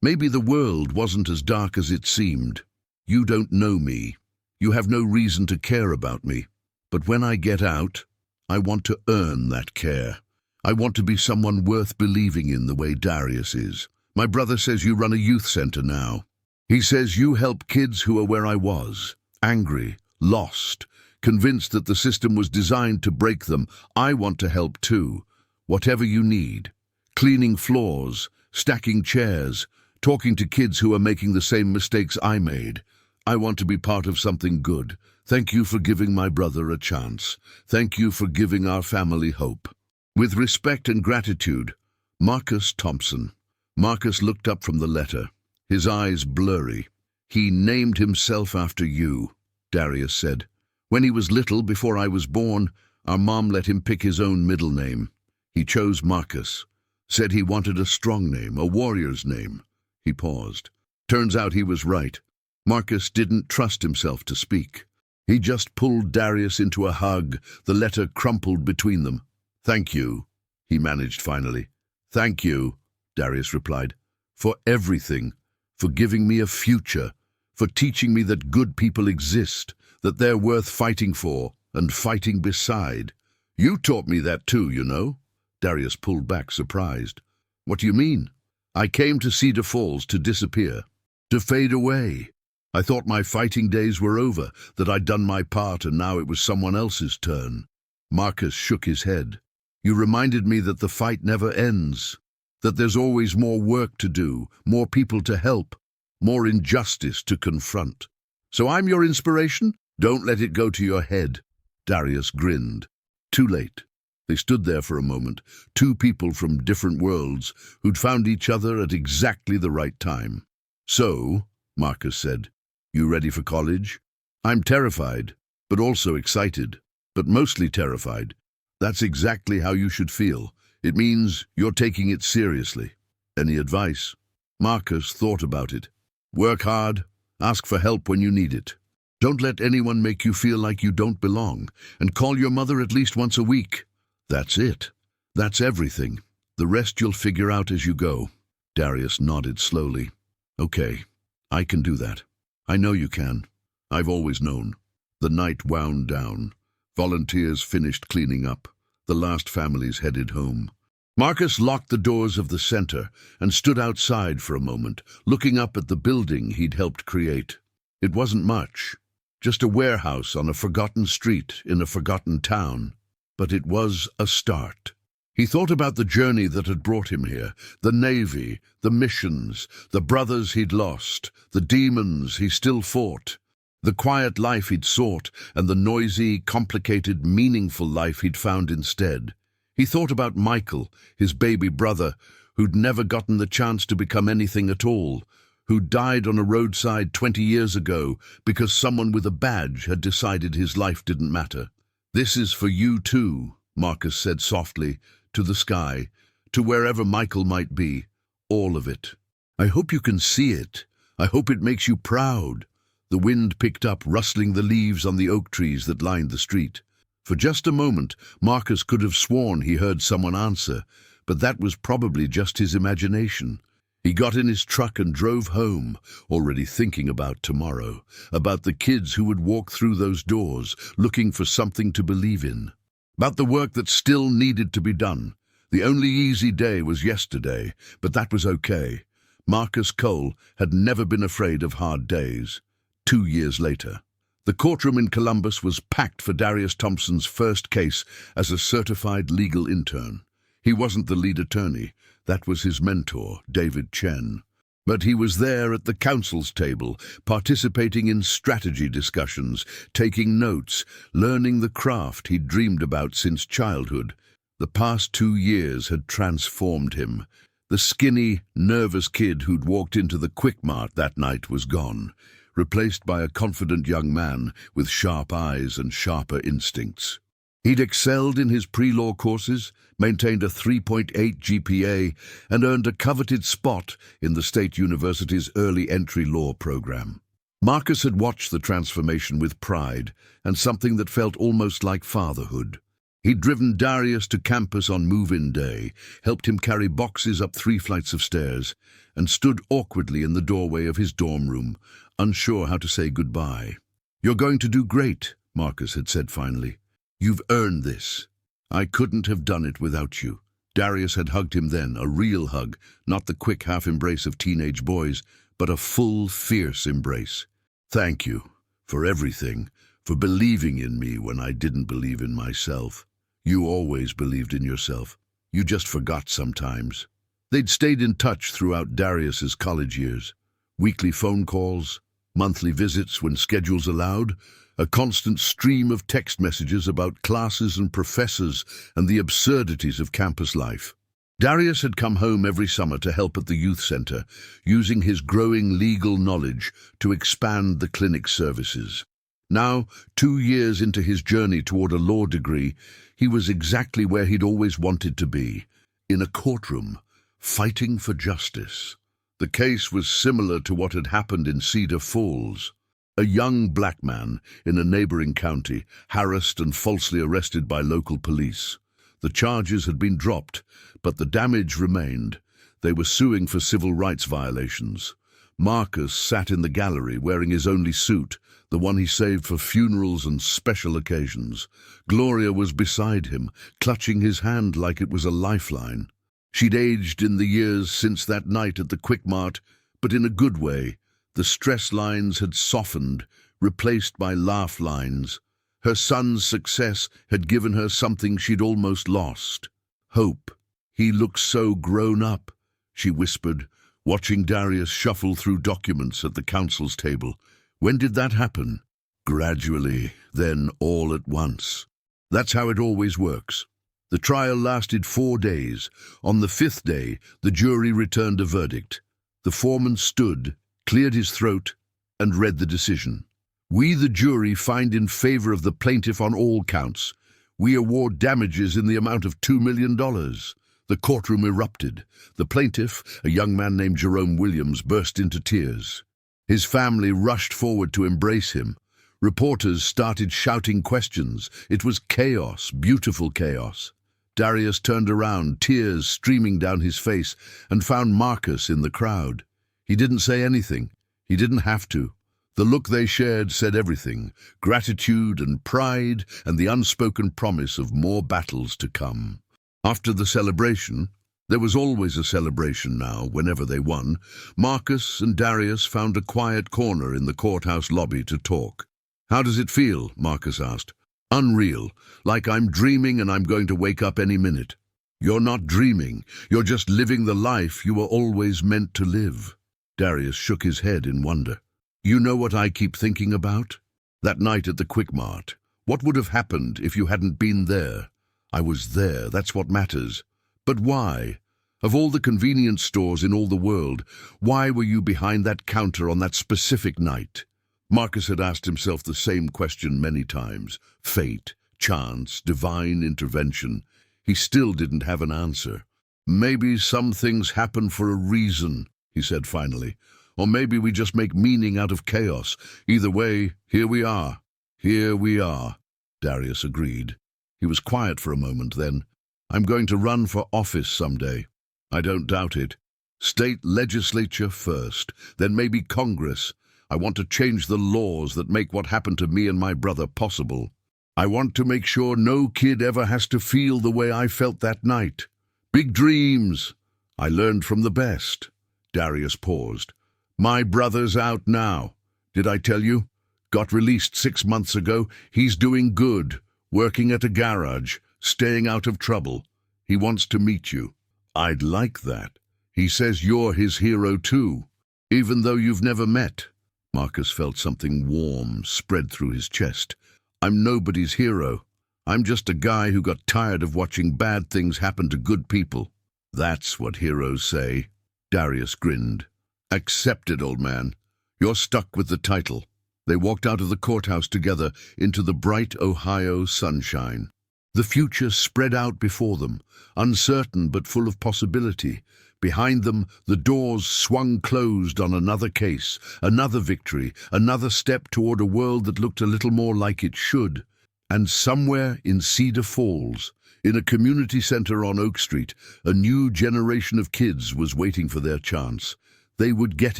[SPEAKER 1] Maybe the world wasn't as dark as it seemed. You don't know me. You have no reason to care about me. But when I get out, I want to earn that care. I want to be someone worth believing in the way Darius is. My brother says you run a youth center now. He says you help kids who are where I was, angry, lost, convinced that the system was designed to break them. I want to help too. Whatever you need. Cleaning floors, stacking chairs, talking to kids who are making the same mistakes I made. I want to be part of something good. Thank you for giving my brother a chance. Thank you for giving our family hope. With respect and gratitude, Marcus Thompson. Marcus looked up from the letter, his eyes blurry. He named himself after you, Darius said. When he was little, before I was born, our mom let him pick his own middle name. He chose Marcus. Said he wanted a strong name, a warrior's name. He paused. Turns out he was right. Marcus didn't trust himself to speak. He just pulled Darius into a hug, the letter crumpled between them. Thank you, he managed finally. Thank you, Darius replied, for everything, for giving me a future, for teaching me that good people exist, that they're worth fighting for and fighting beside. You taught me that too, you know. Darius pulled back, surprised. What do you mean? I came to Cedar Falls to disappear, to fade away. I thought my fighting days were over, that I'd done my part and now it was someone else's turn. Marcus shook his head. You reminded me that the fight never ends, that there's always more work to do, more people to help, more injustice to confront. So I'm your inspiration? Don't let it go to your head. Darius grinned. Too late. They stood there for a moment, two people from different worlds who'd found each other at exactly the right time. So, Marcus said, you ready for college? I'm terrified, but also excited, but mostly terrified. That's exactly how you should feel. It means you're taking it seriously. Any advice? Marcus thought about it. Work hard, ask for help when you need it. Don't let anyone make you feel like you don't belong, and call your mother at least once a week. That's it. That's everything. The rest you'll figure out as you go. Darius nodded slowly. Okay, I can do that. I know you can. I've always known. The night wound down. Volunteers finished cleaning up. The last families headed home. Marcus locked the doors of the center and stood outside for a moment, looking up at the building he'd helped create. It wasn't much, just a warehouse on a forgotten street in a forgotten town. But it was a start. He thought about the journey that had brought him here, the Navy, the missions, the brothers he'd lost, the demons he still fought, the quiet life he'd sought, and the noisy, complicated, meaningful life he'd found instead. He thought about Michael, his baby brother, who'd never gotten the chance to become anything at all, who died on a roadside 20 years ago because someone with a badge had decided his life didn't matter. This is for you too, Marcus said softly, to the sky, to wherever Michael might be, all of it. I hope you can see it. I hope it makes you proud. The wind picked up, rustling the leaves on the oak trees that lined the street. For just a moment, Marcus could have sworn he heard someone answer, but that was probably just his imagination. He got in his truck and drove home, already thinking about tomorrow, about the kids who would walk through those doors, looking for something to believe in, about the work that still needed to be done. The only easy day was yesterday, but that was okay. Marcus Cole had never been afraid of hard days. 2 years later, the courtroom in Columbus was packed for Darius Thompson's first case as a certified legal intern. He wasn't the lead attorney. That was his mentor, David Chen. But he was there at the counsel's table, participating in strategy discussions, taking notes, learning the craft he'd dreamed about since childhood. The past 2 years had transformed him. The skinny, nervous kid who'd walked into the Quick Mart that night was gone, replaced by a confident young man with sharp eyes and sharper instincts. He'd excelled in his pre-law courses, maintained a 3.8 GPA, and earned a coveted spot in the State University's early entry law program. Marcus had watched the transformation with pride and something that felt almost like fatherhood. He'd driven Darius to campus on move-in day, helped him carry boxes up 3 flights of stairs, and stood awkwardly in the doorway of his dorm room, unsure how to say goodbye. "You're going to do great," Marcus had said finally. "You've earned this. I couldn't have done it without you." Darius had hugged him then, a real hug, not the quick half-embrace of teenage boys, but a full, fierce embrace. "Thank you for everything, for believing in me when I didn't believe in myself. You always believed in yourself. You just forgot sometimes." They'd stayed in touch throughout Darius's college years. Weekly phone calls, monthly visits when schedules allowed, a constant stream of text messages about classes and professors and the absurdities of campus life. Darius had come home every summer to help at the youth center, using his growing legal knowledge to expand the clinic services. Now, 2 years into his journey toward a law degree, he was exactly where he'd always wanted to be, in a courtroom, fighting for justice. The case was similar to what had happened in Cedar Falls. A young black man in a neighboring county, harassed and falsely arrested by local police. The charges had been dropped, but the damage remained. They were suing for civil rights violations. Marcus sat in the gallery wearing his only suit, the one he saved for funerals and special occasions. Gloria was beside him, clutching his hand like it was a lifeline. She'd aged in the years since that night at the Quick Mart, but in a good way. The stress lines had softened, replaced by laugh lines. Her son's success had given her something she'd almost lost. Hope. He looked so grown up, she whispered, watching Darius shuffle through documents at the council's table. When did that happen? Gradually, then all at once. That's how it always works. The trial lasted 4 days. On the 5th day, the jury returned a verdict. The foreman stood, cleared his throat, and read the decision. We, the jury, find in favor of the plaintiff on all counts. We award damages in the amount of $2 million. The courtroom erupted. The plaintiff, a young man named Jerome Williams, burst into tears. His family rushed forward to embrace him. Reporters started shouting questions. It was chaos, beautiful chaos. Darius turned around, tears streaming down his face, and found Marcus in the crowd. He didn't say anything. He didn't have to. The look they shared said everything: gratitude and pride and the unspoken promise of more battles to come. After the celebration, there was always a celebration now, whenever they won, Marcus and Darius found a quiet corner in the courthouse lobby to talk. "How does it feel?" Marcus asked. "Unreal, like I'm dreaming and I'm going to wake up any minute." "You're not dreaming. You're just living the life you were always meant to live." Darius shook his head in wonder. "You know what I keep thinking about? That night at the Quick Mart. What would have happened if you hadn't been there? I was there, that's what matters. But why? Of all the convenience stores in all the world, why were you behind that counter on that specific night?" Marcus had asked himself the same question many times. Fate, chance, divine intervention. He still didn't have an answer. "Maybe some things happen for a reason," he said finally. "Or maybe we just make meaning out of chaos. Either way, here we are." "Here we are," Darius agreed. He was quiet for a moment, then. "I'm going to run for office someday." "I don't doubt it. State legislature first, then maybe Congress. I want to change the laws that make what happened to me and my brother possible. I want to make sure no kid ever has to feel the way I felt that night. Big dreams. I learned from the best." Darius paused. "My brother's out now. Did I tell you? Got released 6 months ago. He's doing good, working at a garage, staying out of trouble. He wants to meet you." "I'd like that. He says you're his hero too, even though you've never met." Marcus felt something warm spread through his chest. "I'm nobody's hero. I'm just a guy who got tired of watching bad things happen to good people." "That's what heroes say." Darius grinned. "Accept it, old man. You're stuck with the title." They walked out of the courthouse together into the bright Ohio sunshine. The future spread out before them, uncertain but full of possibility. Behind them, the doors swung closed on another case, another victory, another step toward a world that looked a little more like it should. And somewhere in Cedar Falls, in a community center on Oak Street, a new generation of kids was waiting for their chance. They would get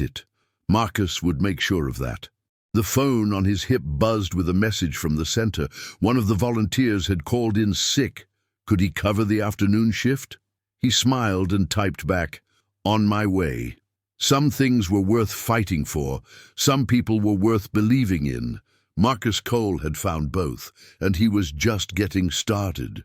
[SPEAKER 1] it. Marcus would make sure of that. The phone on his hip buzzed with a message from the center. One of the volunteers had called in sick. Could he cover the afternoon shift? He smiled and typed back, "On my way." Some things were worth fighting for. Some people were worth believing in. Marcus Cole had found both, and he was just getting started.